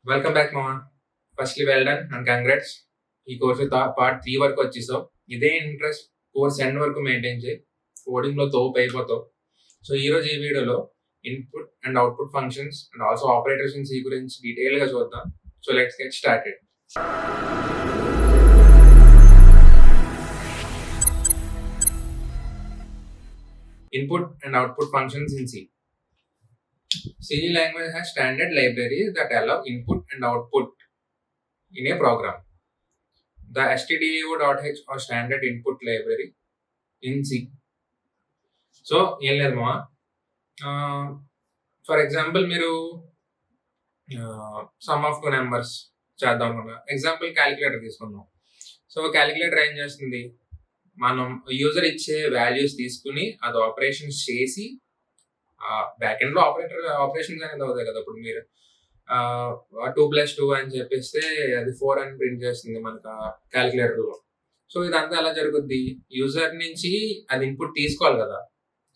Welcome back మామా. Firstly well done and congrats. ఈ course part 3 వరకు వచ్చేసావు. ఇదే ఇంట్రెస్ట్ కోర్స్ ఎండ్ వరకు మెయింటైన్ చేయి. కోడింగ్లో తోపు అయిపోతావు. సో ఈరోజు ఈ వీడియోలో input and output functions and also operators in C గురించి డీటెయిల్గా చూద్దాం. So let's get started. Input and output functions in C. C language has standard libraries that allow input and output in a program. The stdio.h or standard input library in C. So, ఏం లేదు మా for example మీరు some of 2 numbers చేద్దాం కదా. Example calculator తీసుకుందాం. So calculator ఏం చేస్తుంది, మనం యూజర్ ఇచ్చే వాల్యూస్ తీసుకుని అది ఆపరేషన్స్ చేసి బ్యాక్ ఎండ్ లో ఆపరేషన్స్ అనేది అవుతాయి కదా. ఇప్పుడు మీరు 2+2 అని చెప్పేస్తే అది 4 అని ప్రింట్ చేస్తుంది మనకు క్యాలిక్యులేటర్ లో. సో ఇదంతా ఎలా జరుగుద్ది, యూజర్ నుంచి అది ఇన్పుట్ తీసుకోవాలి కదా.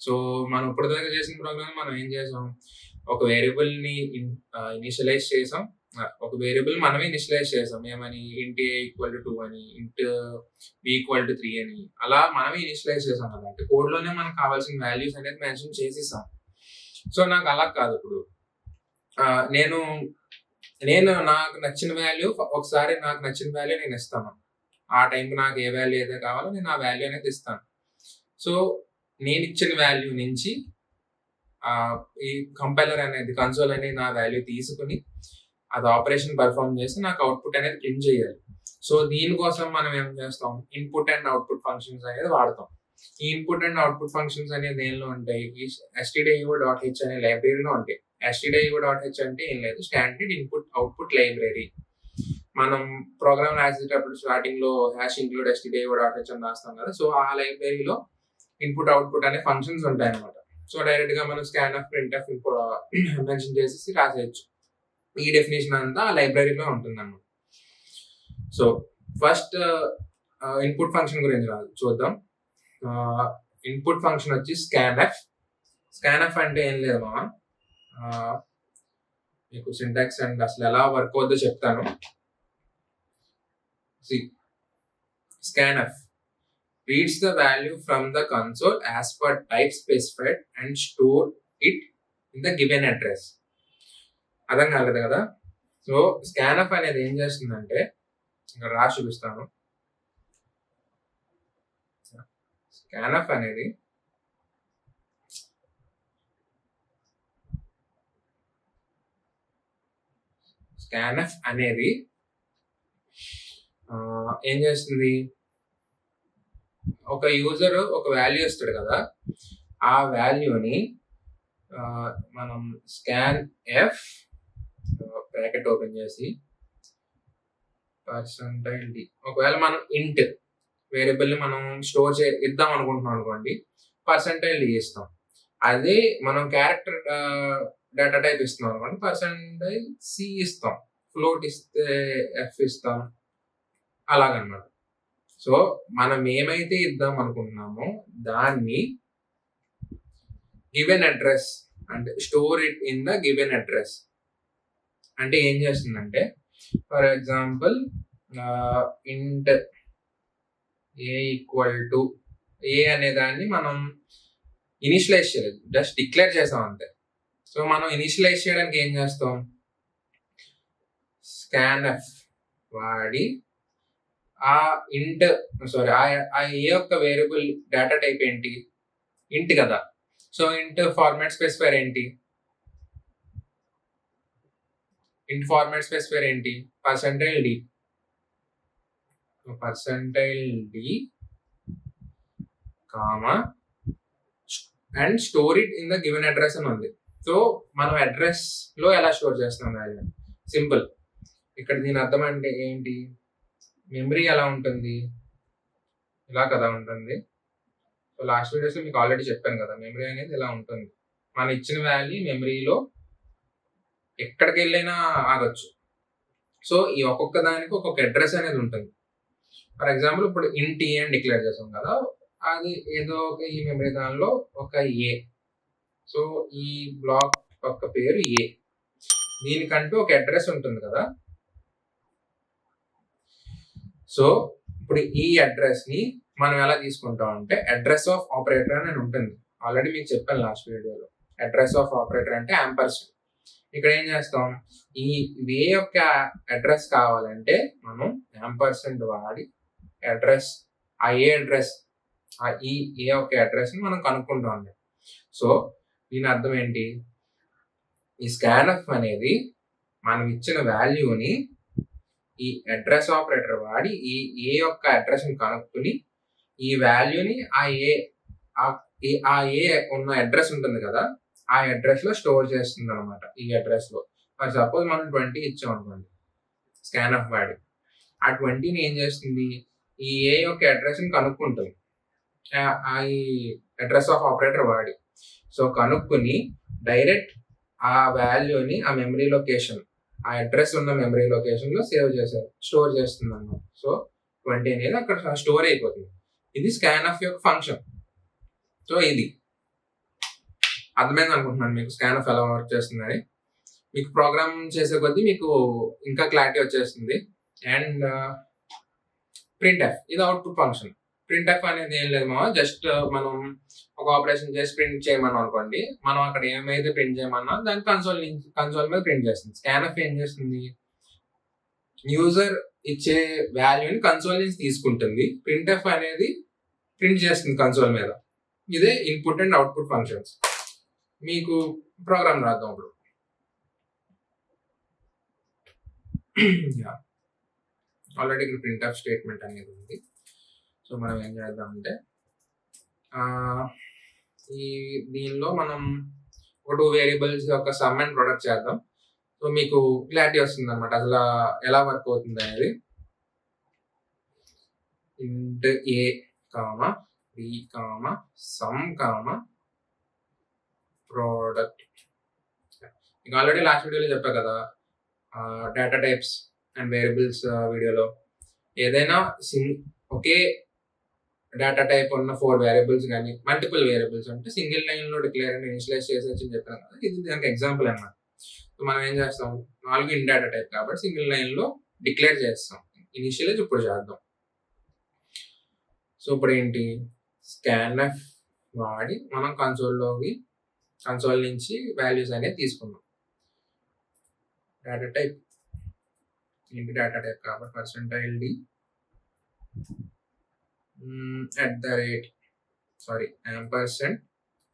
సో మనం ఇప్పుడు దాకా చేసిన ప్రోగ్రామ్ మనం ఏం చేసాం, ఒక వేరియబుల్ ని ఇనిషియలైజ్ చేసాం. ఒక వేరియబుల్ మనమే ఇనిషియలైజ్ చేసాం. ఏమని, int a = 2 అని, int b = 3 అని, అలా మనమే ఇనిషియలైజ్ చేసాం కదా. అంటే కోడ్ లోనే మనకు కావాల్సిన వాల్యూస్ అనేది మెన్షన్ చేసేసాం. సో నాకు అలా కాదు. ఇప్పుడు నేను నాకు నచ్చిన వాల్యూ ఒకసారి నాకు నచ్చిన వాల్యూ నేను ఇస్తాను. ఆ టైంకి నాకు ఏ వాల్యూ అయితే కావాలో నేను ఆ వాల్యూ అనేది ఇస్తాను. సో నేను ఇచ్చిన వాల్యూ నుంచి ఈ కంపైలర్ అనేది, కన్సోల్ అనేది నా వాల్యూ తీసుకుని అది ఆపరేషన్ పర్ఫామ్ చేసి నాకు అవుట్పుట్ అనేది ప్రింట్ చేయాలి. సో దీనికోసం మనం ఏం చేస్తాం, ఇన్పుట్ అండ్ అవుట్పుట్ ఫంక్షన్స్ అనేది వాడతాం. ఈ ఇన్పుట్ అండ్ అవుట్పుట్ ఫంక్షన్స్ అనేది దేనిలో ఉంటాయి, ఈ stdio.h అనే లైబ్రరీలో ఉంటాయి. stdio.h అంటే ఏం లేదు, స్టాండర్డ్ ఇన్పుట్ అవుట్పుట్ లైబ్రరీ. మనం ప్రోగ్రామ్ రాసేటప్పుడు స్టార్టింగ్ లో #include stdio.h అని రాస్తాం కదా. సో ఆ లైబ్రరీలో ఇన్పుట్ అవుట్పుట్ అనే ఫంక్షన్స్ ఉంటాయి అన్నమాట. సో డైరెక్ట్ గా మనం scanf, printf మెన్షన్ చేసి రాసేయచ్చు. ఈ డెఫినేషన్ అంతా ఆ లైబ్రరీలో ఉంటుంది అన్నమాట. సో ఫస్ట్ ఇన్పుట్ ఫంక్షన్ గురించి చూద్దాం. ఇన్పుట్ ఫంక్షన్ వచ్చి scanf. scanf అంటే ఏం లేదు మా, మీకు సింటాక్స్ అండ్ అసలు ఎలా వర్క్ అవుతుందో చెప్తాను. scanf reads the value from the console as per type specified and store it in the given address. అర్థం కాలేదు కదా. సో scanf అనేది ఏం చేస్తుందంటే, ఇక్కడ రాసి చూపిస్తాను. scanf అనేది ఏం చేస్తుంది, ఒక యూజర్ ఒక వాల్యూ ఇస్తాడు కదా. ఆ వాల్యూని మనం scanf బ్రాకెట్ ఓపెన్ చేసి %d, ఒకవేళ మనం ఇంట్ వేరియబుల్ ని మనం స్టోర్ ఇద్దాం అనుకుంటున్నాం అనుకోండి, %d ఇస్తాం. అదే మనం క్యారెక్టర్ డేటా టైప్ ఇస్తున్నాం అనుకోండి, %c ఇస్తాం. ఫ్లోట్ ఇస్తే f ఇస్తాం, అలాగనమాట. సో మనం ఏమైతే ఇద్దాం అనుకుంటున్నామో దాన్ని గివెన్ అడ్రస్ అంటే store it in the given address అంటే ఏం చేస్తుందంటే, ఫర్ ఎగ్జాంపుల్ ఇంట్ a = a అనే దాన్ని మనం ఇనిషియలైజ్ చేయలేదు, జస్ట్ డిక్లేర్ చేసాం అంతే. సో మనం ఇనిషియలైజ్ చేయడానికి ఏం చేస్తాం, scanf వాడి ఆ ఇంట్ ఆ ఏ యొక్క వేరియబుల్ డేటా టైప్ ఏంటి, ఇంట్ కదా. సో ఇంట్ ఫార్మాట్ స్పెసిఫైర్ ఏంటి, %d. %d comma and store it in the given address అని ఉంది. సో మనం అడ్రస్ లో ఎలా స్టోర్ చేస్తున్నాం వాల్యూ, సింపుల్. ఇక్కడ దీని అర్థం అంటే ఏంటి, మెమరీ ఎలా ఉంటుంది, ఇలా కదా ఉంటుంది. సో లాస్ట్ వీడియోస్ లో మీకు ఆల్రెడీ చెప్పాను కదా, మెమరీ అనేది ఇలా ఉంటుంది. మనం ఇచ్చిన వాల్యూ మెమరీలో ఎక్కడికి వెళ్ళైనా ఆగొచ్చు. సో ఈ ఒక్కొక్క దానికి ఒక్కొక్క అడ్రస్ అనేది ఉంటుంది. ఫర్ ఎగ్జాంపుల్ ఇప్పుడు ఇంట్ ఏ అని డిక్లేర్ చేసాం కదా, అది ఏదో ఒక ఈ మెమరీ దానిలో ఒక ఏ. సో ఈ బ్లాక్ యొక్క పేరు ఏ. దీనికంటూ ఒక అడ్రస్ ఉంటుంది కదా. సో ఇప్పుడు ఈ అడ్రస్ ని మనం ఎలా తీసుకుంటాం అంటే అడ్రస్ ఆఫ్ ఆపరేటర్ అని ఉంటుంది. ఆల్రెడీ మీకు చెప్పాను లాస్ట్ వీడియోలో. అడ్రస్ ఆఫ్ ఆపరేటర్ అంటే యాంపర్సెంట్. ఇక్కడ ఏం చేస్తాం, ఈ వే యొక్క అడ్రస్ కావాలంటే మనం యాంపర్సెంట్ వాడి అడ్రస్, ఆ ఏ అడ్రస్, ఆ ఈ ఏ యొక్క అడ్రస్ ని మనం కనుక్కుంటాం. సో దీని అర్థం ఏంటి, ఈ స్కాన్ఎఫ్ అనేది మనం ఇచ్చిన వాల్యూని ఈ అడ్రస్ ఆపరేటర్ వాడి ఈ ఏ యొక్క అడ్రస్ ని కనుక్కుని ఈ వాల్యూని ఆ ఏ ఉన్న అడ్రస్ ఉంటుంది కదా, ఆ అడ్రస్ లో స్టోర్ చేస్తుంది అనమాట. ఈ అడ్రస్ లో ఫర్ సపోజ్ మనం 20 ఇచ్చాం అనుకోండి స్కాన్ఎఫ్ వాడి, ఆ 20ని ఏం చేస్తుంది, ఈ ఏ యొక్క అడ్రస్ ని కనుక్కుంటుంది ఈ అడ్రస్ ఆఫ్ ఆపరేటర్ వాడి. సో కనుక్కుని డైరెక్ట్ ఆ వాల్యూని ఆ మెమరీ లొకేషన్, ఆ అడ్రస్ ఉన్న మెమరీ లొకేషన్ లో స్టోర్ చేస్తుంది అన్నమాట. సో 20 అనేది అక్కడ స్టోర్ అయిపోతుంది. ఇది స్కాన్ఎఫ్ యొక్క ఫంక్షన్. సో ఇది అర్థమైంది అనుకుంటున్నాను మీకు స్కాన్ఎఫ్ ఎలా వర్క్ చేస్తుందని. మీకు ప్రోగ్రామ్ చేసే కొద్దీ మీకు ఇంకా క్లారిటీ వచ్చేస్తుంది. అండ్ ప్రింట్ఎఫ్, ఇది అవుట్పుట్ ఫంక్షన్. ప్రింట్ఎఫ్ అనేది ఏం లేదు మామ, జస్ట్ మనం ఒక ఆపరేషన్ చేసి ప్రింట్ చేయమన్నాం అనుకోండి, మనం అక్కడ ఏమైతే ప్రింట్ చేయమన్నా దాన్ని కన్సోల్ మీద ప్రింట్ చేస్తుంది. స్కాన్ఎఫ్ ఏం చేస్తుంది, యూజర్ ఇచ్చే వాల్యూని కన్సోల్ నుంచి తీసుకుంటుంది, ప్రింట్ఎఫ్ అనేది ప్రింట్ చేస్తుంది కన్సోల్ మీద. ఇదే ఇన్పుట్ అండ్ అవుట్పుట్ ఫంక్షన్స్. మీకు ప్రోగ్రామ్ రాద్దాం ఇప్పుడు. ఆల్రెడీ ఇక్కడ ప్రింట్ఎఫ్ స్టేట్మెంట్ అనేది ఉంది. సో మనం ఏం చేద్దామంటే దీనిలో మనం ఒక 2 వేరియబుల్స్ యొక్క సమ్ అండ్ ప్రొడక్ట్ చేద్దాం. సో మీకు క్లారిటీ వస్తుంది అనమాట అసలు ఎలా వర్క్ అవుతుంది అనేది. Int A comma B comma sum comma product. మీకు ఆల్రెడీ లాస్ట్ వీడియోలో చెప్పా కదా, డేటా టైప్స్ అండ్ వేరియబుల్స్ వీడియోలో, ఏదైనా ఒకే డేటా టైప్ ఉన్న 4 వేరియబుల్స్ కానీ మల్టిపుల్ వేరియబుల్స్ అంటే సింగిల్ లైన్ లో డిక్లేర్ అండ్ ఇనిషియలైజ్ చేసేసి అని చెప్పాను కదా, ఇది దానికి ఎగ్జాంపుల్ అన్నమాట. సో మనం ఏం చేస్తాం, 4 ఇన్ డేటా టైప్ కాబట్టి సింగిల్ లైన్ లో డిక్లేర్ చేస్తాం. ఇనిషియలైజ్ ఇప్పుడు చేద్దాం. సో ఇప్పుడు ఏంటి, స్కాన్ఎఫ్ వాడి మనం కన్సోల్ నుంచి వాల్యూస్ అనేది తీసుకుందాం. డేటా టైప్ ఏంటి, డేటా టైప్ కాబట్టి %d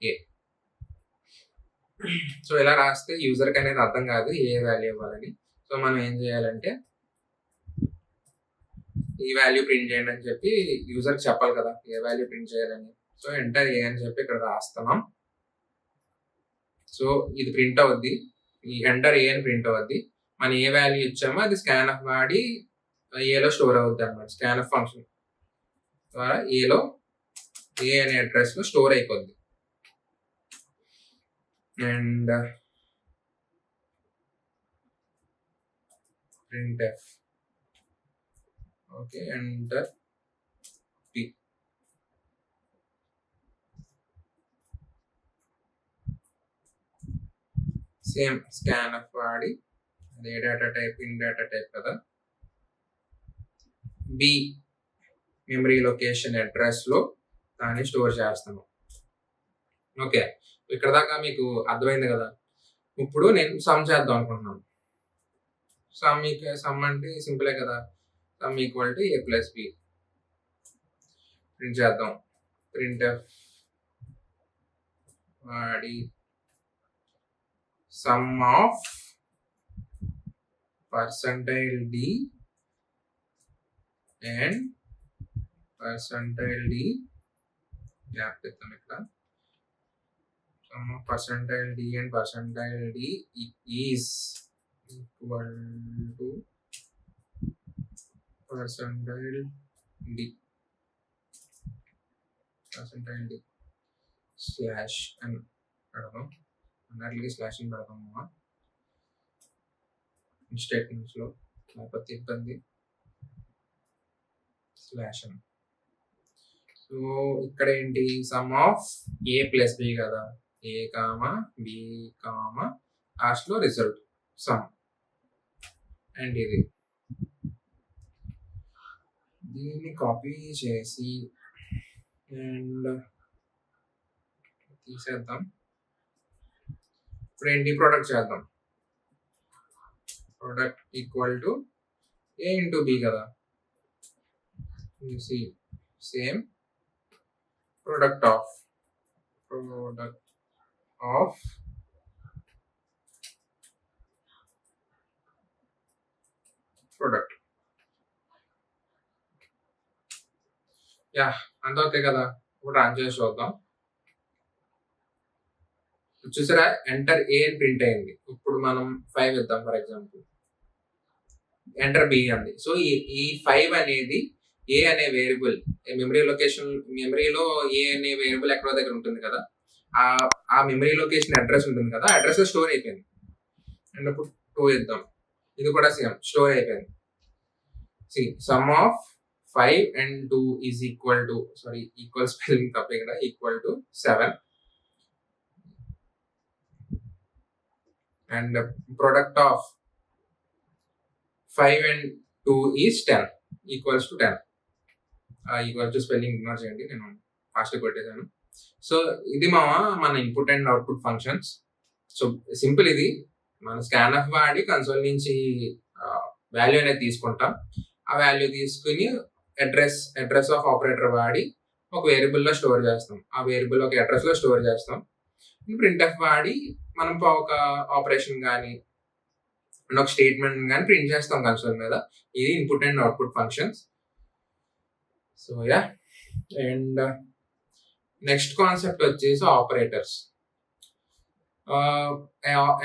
@A. సో ఇలా రాస్తే యూజర్కి అనేది అర్థం కాదు ఏ వాల్యూ ఇవ్వాలని. సో మనం ఏం చేయాలంటే ఈ వాల్యూ ప్రింట్ చేయండి అని చెప్పి యూజర్కి చెప్పాలి కదా ఏ వాల్యూ ప్రింట్ చేయాలని. సో ఎంటర్ ఏ అని చెప్పి ఇక్కడ రాస్తున్నాం. సో ఇది ప్రింట్ అవుద్ది, ఈ ఎంటర్ ఏ అని ప్రింట్ అవుద్ది. మనం ఏ వాల్యూ ఇచ్చామో అది స్కాన్ఎఫ్ వాడి ఏలో స్టోర్ అవుద్ది అన్నమాట. స్కాన్ఎఫ్ ఫంక్షన్ ద్వారా ఏలో ఏ అనే అడ్రస్ లో స్టోర్ అయిపోద్ది. And printf, okay, enter p. Same scanf వాడి అదే data type in data type కదా, బి మెమరీ లొకేషన్ అడ్రస్ లో దాన్ని స్టోర్ చేస్తాను. ఓకే, ఇక్కడ దాకా మీకు అర్థమైంది కదా. ఇప్పుడు నేను సమ్ చేద్దాం అనుకుంటున్నాను. సమ్ అంటే సింపులే కదా, sum equal to a + b. Print చేద్దాం. ప్రింట్ఎఫ్ వాడి some of %d and %d gap పెడతాం ఇక్కడ. sum of %d and %d is equal to %d slash అని పెడదాం. అన్నిటికీ స్లాష్ అని పెడతాము స్టేట్మెంట్స్ లో, లేకపోతే ఇబ్బంది. స్లాష్ అని. సో ఇక్కడ ఏంటి, సమ్ ఆఫ్ a + b కదా, a, b, లాస్ట్ లో రిజల్ట్. సమ్ అండ్ దీన్ని కాపీ చేసి అండ్ తీసేద్దాం. ఇప్పుడు ఏంటి ప్రోడక్ట్ చేద్దాం. Product equal to A into B కదా. Same product of product. అంత అవుతాయి కదా. ఇప్పుడు రన్ చేసి చూద్దాం. చూసారా ఎంటర్ ఏ అని ప్రింట్ అయింది. ఇప్పుడు మనం 5 ఇద్దాం ఫర్ ఎగ్జాంపుల్. ఎంటర్ బి అంది. సో ఈ 5 అనేది ఏ అనే వేరియబుల్ మెమరీలో ఏ అనే వేరియబుల్ ఎక్కడో దగ్గర ఉంటుంది కదా. ఆ మెమరీ లొకేషన్ అడ్రస్ ఉంటుంది కదా, అడ్రస్ స్టోర్ అయిపోయింది. అండ్ ఇప్పుడు 2 ఇద్దాం. ఇది కూడా సేమ్ స్టోర్ అయిపోయింది. Some of 5 and 2 is equal to, equal spelling తప్పే కదా, equal to 7 and product of 5 and 2 is 10 equals to 10. Equal to spelling ignore చేయండి, నేను ఫాస్ట్ కొట్టేశాను. సో ఇది మన input and output functions. So simple. ఇది మనం scanf వాడి కన్సోల్ నుంచి వాల్యూ అనేది తీసుకుంటాం. ఆ వాల్యూ తీసుకుని అడ్రస్ ఆఫ్ ఆపరేటర్ వాడి ఒక వేరియబుల్లో స్టోర్ చేస్తాం. ఆ వేరియబుల్ ఒక అడ్రస్లో స్టోర్ చేస్తాం. ప్రింట్ఎఫ్ వాడి మనం ఒక ఆపరేషన్ కానీ ఒక స్టేట్మెంట్ కానీ ప్రింట్ చేస్తాం కన్సోల్ మీద. ఇది input and output functions. So and next concept వచ్చేసి operators.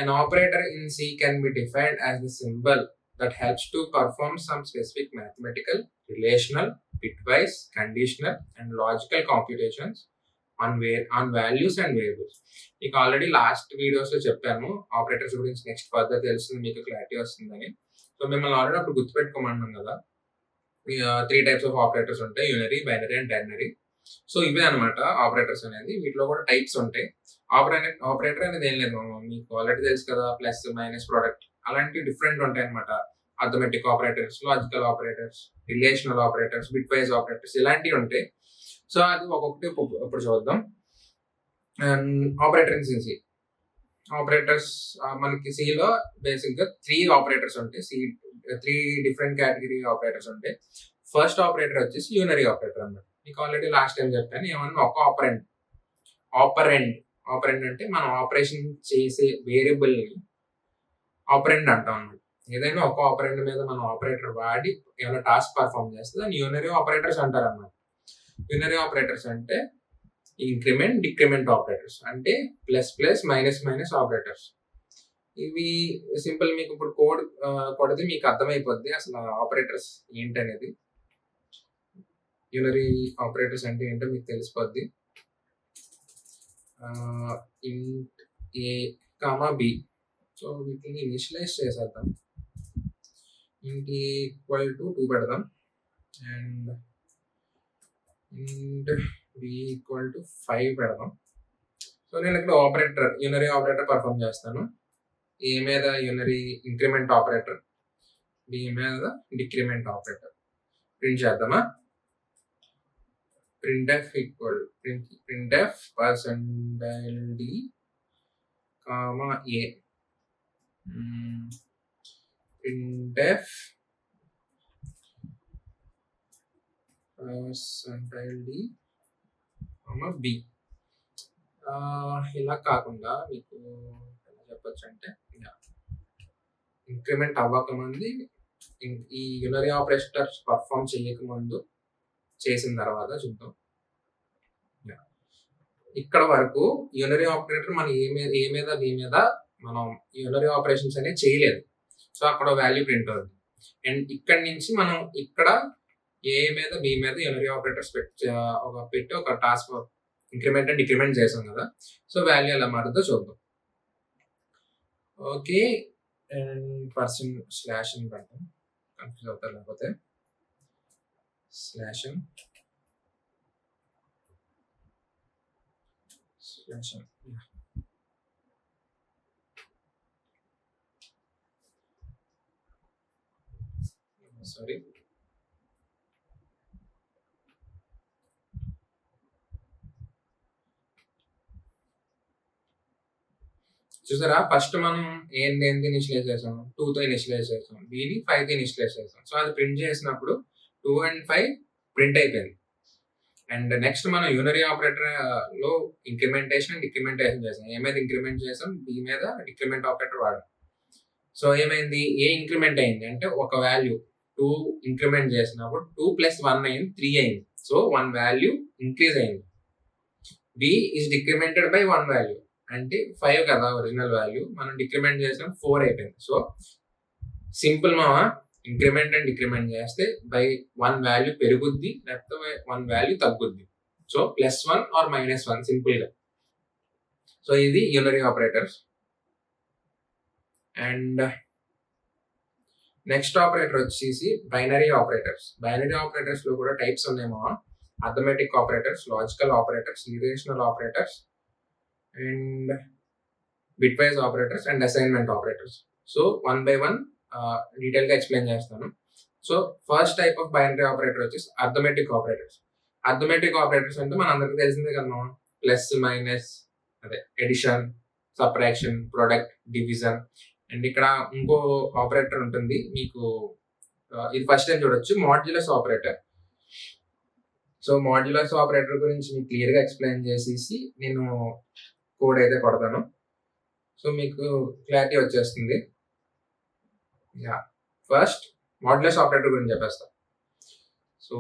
An operator in C can be defined as the symbol that helps to perform some specific mathematical, relational, bitwise, conditional, and logical computations on values and variables. ఇక already last videos లో చెప్పాను operators గురించి. Next further తెలుస్తుంది, మీకు clarity వస్తుందని. So మిమ్మల్ని already అప్పుడు గుర్తుపెట్టుకోమన్నాం కదా. 3 types ఆఫ్ ఆపరేటర్స్ ఉంటాయి, unary, binary and ternary. So ఇవే అనమాట ఆపరేటర్స్ అనేది. వీటిలో కూడా టైప్స్ ఉంటాయి. ఆపరేటర్ అనేది ఏం లేదు, మీకు ఆల్రెడీ తెలుసు కదా, ప్లస్ మైనస్ ప్రోడక్ట్ అలాంటివి డిఫరెంట్ ఉంటాయి అనమాట. Arithmetic operators, logical operators, relational operators, bit wise operators ఇలాంటివి ఉంటాయి. సో అది ఒక్కొక్కటి ఇప్పుడు చూద్దాం. Operator in C. ఆపరేటర్స్ మనకి సిలో బేసిక్ గా 3 ఆపరేటర్స్ ఉంటాయి. 3 డిఫరెంట్ కేటగిరీ ఆపరేటర్స్ ఉంటాయి. ఫస్ట్ ఆపరేటర్ వచ్చేసి యూనరీ ఆపరేటర్ అన్నమాట. మీకు ఆల్రెడీ లాస్ట్ టైం చెప్పాను, ఏమన్నా ఒక ఆపరెండ్ అంటే మనం ఆపరేషన్ చేసే వేరియబుల్ ని ఆపరెండ్ అంటాం అన్నమాట. ఏదైనా ఒక ఆపరెండ్ మీద మనం ఆపరేటర్ వాడి ఏమైనా టాస్క్ పర్ఫామ్ చేస్తే దాన్ని యూనరీ ఆపరేటర్స్ అంటారు అన్నమాట. యూనరీ ఆపరేటర్స్ అంటే ఇంక్రిమెంట్, డిక్రిమెంట్ ఆపరేటర్స్, అంటే ప్లస్ మైనస్ ఆపరేటర్స్. ఇవి సింపుల్. మీకు ఇప్పుడు కోడ్ కొడితే మీకు అర్థమైపోద్ది అసలు ఆపరేటర్స్ ఏంటనేది. యూనరీ ఆపరేటర్స్ అంటే ఏంటో మీకు తెలిసిపోద్ది. ఇంట్ ఏ కామా బి. సో వీటిని ఇనిషియలైజ్ చేసేద్దాం. ఇంట్ ఏ ఈక్వల్ టు 2 పెడదాం అండ్ ఇంట్ బి ఈక్వల్ టు 5 పెడదాం. సో నేను ఇక్కడ యూనరీ ఆపరేటర్ పర్ఫామ్ చేస్తాను. ఏ మీద యూనరీ ఇంక్రిమెంట్ ఆపరేటర్, బి మీద డిక్రిమెంట్ ఆపరేటర్. ప్రింట్ చేద్దామా. printf equal printf %d comma a printf %d comma b. ఇలా కాకుండా మీకు ఎలా చెప్పొచ్చు అంటే ఇంక్రిమెంట్ అవ్వకముందు ఈ యూనరీ ఆపరేటర్స్ పర్ఫామ్ చేయకముందు చేసిన తర్వాత చూద్దాం. ఇక్కడ వరకు యూనరీ ఆపరేటర్ మనం ఏ మీద బి మీద మనం యూనరీ ఆపరేషన్స్ అనేది చేయలేదు. సో అక్కడ వాల్యూ ప్రింట్ అవుతుంది. అండ్ ఇక్కడ నుంచి మనం ఇక్కడ ఏ మీద బి మీద యూనరీ ఆపరేటర్స్ పెట్టి ఒక టాస్క్ ఇంక్రిమెంట్ అండ్ డిక్రిమెంట్ చేసాం కదా. సో వాల్యూ ఎలా మారుతుందో చూద్దాం. ఓకే, అండ్ // అని పెడతాం, కన్ఫ్యూజ్ అవుతారు లేకపోతే. /n సారీ, చూసారా, ఫస్ట్ మనం ఏంటి ఇనిషియలైజ్ చేసాం, 2తో ఇనిషియలైజ్ చేసాం, బిని 5తో ఇనిషియలైజ్ చేసాం. సో అది ప్రింట్ చేసినప్పుడు 2 and 5 ప్రింట్ అయిపోయింది. అండ్ నెక్స్ట్ మనం యూనరీ ఆపరేటర్ లో ఇంక్రిమెంటేషన్ అండ్ డిక్రిమెంటేషన్ చేసాం. ఏ మీద ఇంక్రిమెంట్ చేసాం, బి మీద డిక్రిమెంట్ ఆపరేటర్ వాడాం. సో ఏమైంది, ఏ ఇంక్రిమెంట్ అయింది అంటే ఒక వాల్యూ 2 ఇంక్రిమెంట్ చేసినప్పుడు 2 + 1 అయింది, 3 అయింది. సో 1 వాల్యూ ఇంక్రీజ్ అయింది. బి ఈజ్ డిక్రిమెంటెడ్ బై 1 వాల్యూ అంటే 5 కదా ఒరిజినల్ వాల్యూ, మనం డిక్రిమెంట్ చేసాం 4 అయిపోయింది. సో సింపుల్ మావా, ఇంక్రిమెంట్ అండ్ డిక్రిమెంట్ చేస్తే బై 1 వాల్యూ పెరుగుద్ది లేకపోతే 1 వాల్యూ తగ్గుద్ది. సో +1 ఆర్ -1 సింపుల్ గా. సో ఇది unary operators. And next operator వచ్చేసి బైనరీ ఆపరేటర్స్. బైనరీ ఆపరేటర్స్ లో కూడా టైప్స్ ఉన్నాయేమో, arithmetic operators, logical operators, relational operators, and bitwise operators and assignment operators. So 1 by 1 detail గా ఎక్స్ప్లెయిన్ చేస్తాను. So first type of binary operator వచ్చేసి arithmetic operators. Arithmetic operators అంటే మన అందరికి తెలిసిందే కదా, ప్లస్ మైనస్, అదే addition, subtraction, product, division. And ఇక్కడ ఇంకో ఆపరేటర్ ఉంటుంది మీకు, ఇది ఫస్ట్ టైం చూడొచ్చు, modulus operator. So modulus operator గురించి మీకు క్లియర్ గా ఎక్స్ప్లెయిన్ చేసేసి నేను కోడ్ అయితే కొడతాను. సో మీకు క్లారిటీ వచ్చేస్తుంది. యా, ఫస్ట్ మాడ్యులస్ ఆపరేటర్ గురించి చెప్పేస్తా. సో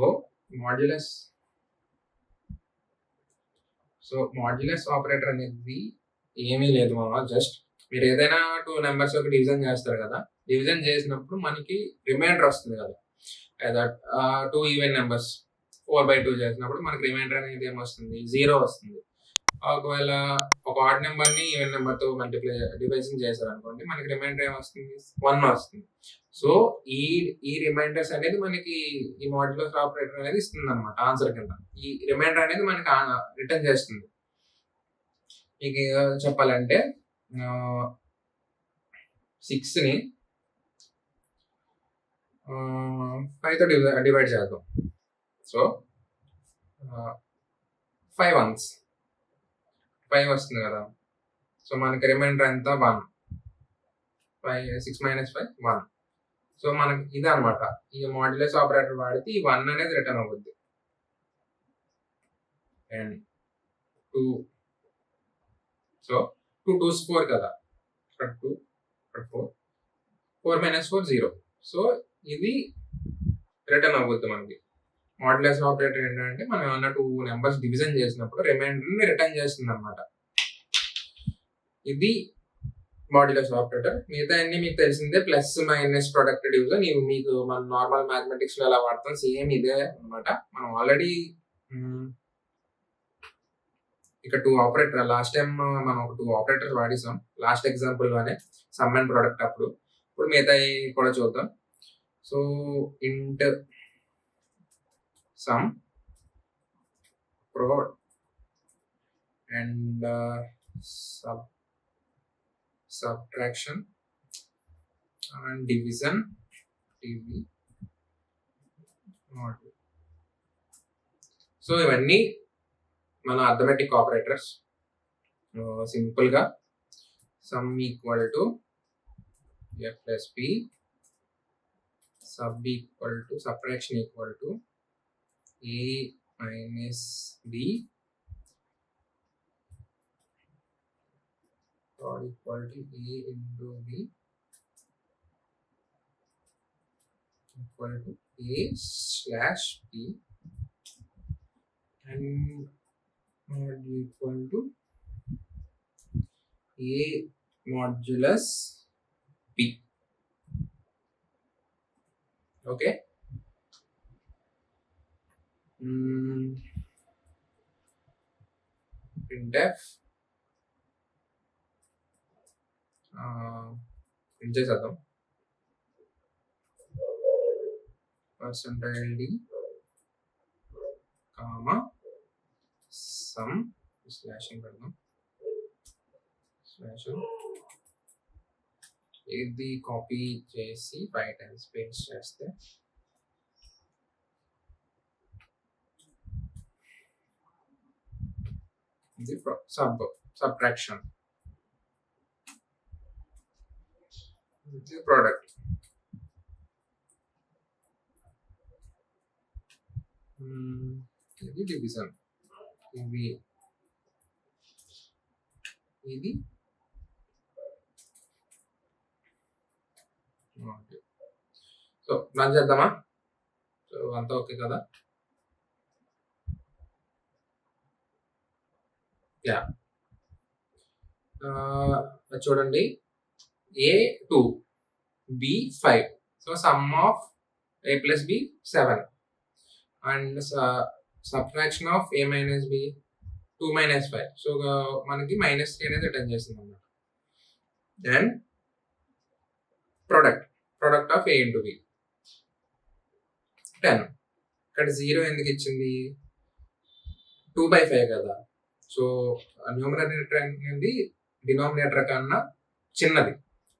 మాడ్యులస్ ఆపరేటర్ అనేది ఏమీ లేదు మామ, జస్ట్ మీరు ఏదైనా 2 నెంబర్స్ ఒక డివిజన్ చేస్తారు కదా, డివిజన్ చేసినప్పుడు మనకి రిమైండర్ వస్తుంది కదా, లేదా 2 ఈవెన్ నెంబర్స్ 4/2 చేసినప్పుడు మనకి రిమైండర్ అనేది ఏమొస్తుంది, 0 వస్తుంది. ఒకవేళ ఒక ఆడ్ నెంబర్ ని ఈవెన్ నెంబర్ తో డివిజన్ చేశారు అనుకోండి, మనకి రిమైండర్ ఏమొస్తుంది, 1 వస్తుంది. సో ఈ రిమైండర్స్ అనేది మనకి ఈ మాడ్యులస్ ఆపరేటర్ అనేది ఇస్తుంది అనమాట ఆన్సర్ కింద. ఈ రిమైండర్ అనేది మనకి రిటర్న్ చేస్తుంది. మీకు చెప్పాలంటే 6 ని 5తో డివైడ్ చేద్దాం. సో 5 ones 5 వస్తుంది కదా. సో మనకి రిమైండర్ ఎంత, 1. 6 - 5 1. సో మనకి ఇది అనమాట, ఈ మాడ్యులస్ ఆపరేటర్ వాడితే ఈ 1 అనేది రిటర్న్ అవుద్ది. అండ్ 2, సో 2 2s 4 కదా, ఇక్కడ 2 ఇక్కడ 4, 4 - 4 0. సో ఇది రిటర్న్ అవుద్ది మనకి. మాడ్యులస్ ఆపరేటర్ ఏంటంటే మనం ఏమన్నా 2 నెంబర్స్ డివిజన్ చేసినప్పుడు రిమైండర్ ని రిటర్న్ చేస్తుంది అనమాట. ఇది మాడ్యులస్ ఆపరేటర్. మిగతా అన్ని మీకు తెలిసిందే, ప్లస్ మైనస్, ప్రొడక్ట్, డివిజన్. ఇవి మీకు మన నార్మల్ మ్యాథమెటిక్స్ లో ఎలా వాడతాం సేమ్ ఇదే అనమాట. మనం ఆల్రెడీ ఇక్కడ 2 ఆపరేటర్ లాస్ట్ టైం మనం ఒక 2 ఆపరేటర్స్ వాడేసాం లాస్ట్ ఎగ్జాంపుల్ లోనే, సమ్ అండ్ ప్రొడక్ట్ అప్పుడు. ఇప్పుడు మిగతా కూడా చూద్దాం. సో ఇంట్ some, pro and subtraction and division, module. So ఇవన్నీ మన అథమెటిక్ ఆపరేటర్స్. సింపుల్ గా sum equal to a plus b, sub equal to subtraction equal to a minus b, equal to a into b equal to a slash b, and mod equal to a modulus b. Okay. printf print చేద్దాం. %d comma some స్లాషింగ్ పెడదాం, slash. ఇది copy చేసి 5 times paste చేస్తే ఇది subtraction, ఇది product. ఇది division, ఇది so run చేద్దామా? సో అంతా ఓకే కదా? యా, చూడండి, A2, B5. So sum of A plus B 7 and subtraction of A minus B 2 minus 5. So మనకి -3 అనేది రిటర్న్ చేస్తుంది అన్నమాట. Then product of A into B 10. ఇక్కడ 0 ఎందుకు ఇచ్చింది? 2/5 కదా. సో న్యూమరేటర్ అనేది డినామినేటర్ కన్నా చిన్నది.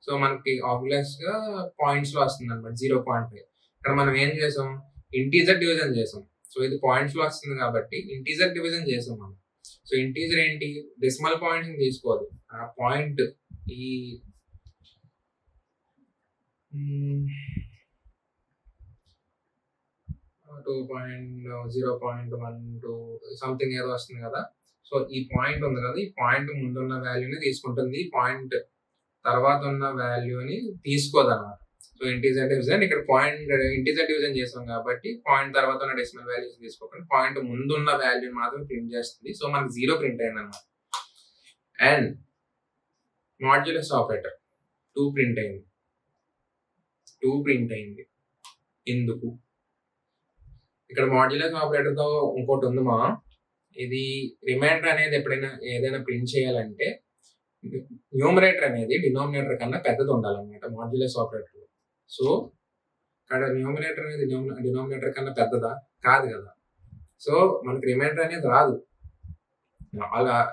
సో మనకి ఆబ్వియస్ గా పాయింట్స్ లో వస్తుంది అనమాట 0.5. ఇక్కడ మనం ఏం చేసాం? ఇంటీజర్ డివిజన్ చేసాం. సో ఇది పాయింట్స్ లో వస్తుంది కాబట్టి ఇంటీజర్ డివిజన్ చేసాం మనం. సో ఇంటీజర్ ఏంటి? డెసిమల్ పాయింట్స్ తీసుకోదు. ఆ పాయింట్ ఈ 2.0.12 సంథింగ్ ఏదో వస్తుంది కదా. సో ఈ పాయింట్ ఉంది కదా, ఈ పాయింట్ ముందున్న వాల్యూని తీసుకుంటుంది, ఈ పాయింట్ తర్వాత ఉన్న వాల్యూని తీసుకోదన్నమాట. సో ఇంటీజర్ డివిజన్, ఇక్కడ పాయింట్ ఇంటీజర్ డివిజన్ చేసాం కాబట్టి పాయింట్ తర్వాత ఉన్న డెసిమల్ వాల్యూస్ తీసుకోకుండా పాయింట్ ముందున్న వాల్యూని మాత్రం ప్రింట్ చేస్తుంది. సో మనకి 0 ప్రింట్ అయింది అనమాట. అండ్ మాడ్యులస్ ఆపరేటర్ 2 ప్రింట్ అయింది. ఎందుకు? ఇక్కడ మాడ్యులస్ ఆపరేటర్ తో ఇంకోటి ఉంది మా, ఇది రిమైండర్ అనేది ఎప్పుడైనా ఏదైనా ప్రింట్ చేయాలంటే న్యూమరేటర్ అనేది డినామినేటర్ కన్నా పెద్దది ఉండాలన్నమాట మాడ్యులస్ ఆపరేటర్ లో. సో ఇక్కడ న్యూమరేటర్ అనేది డినామినేటర్ కన్నా పెద్దదా? కాదు కదా. సో మనకి రిమైండర్ అనేది రాదు,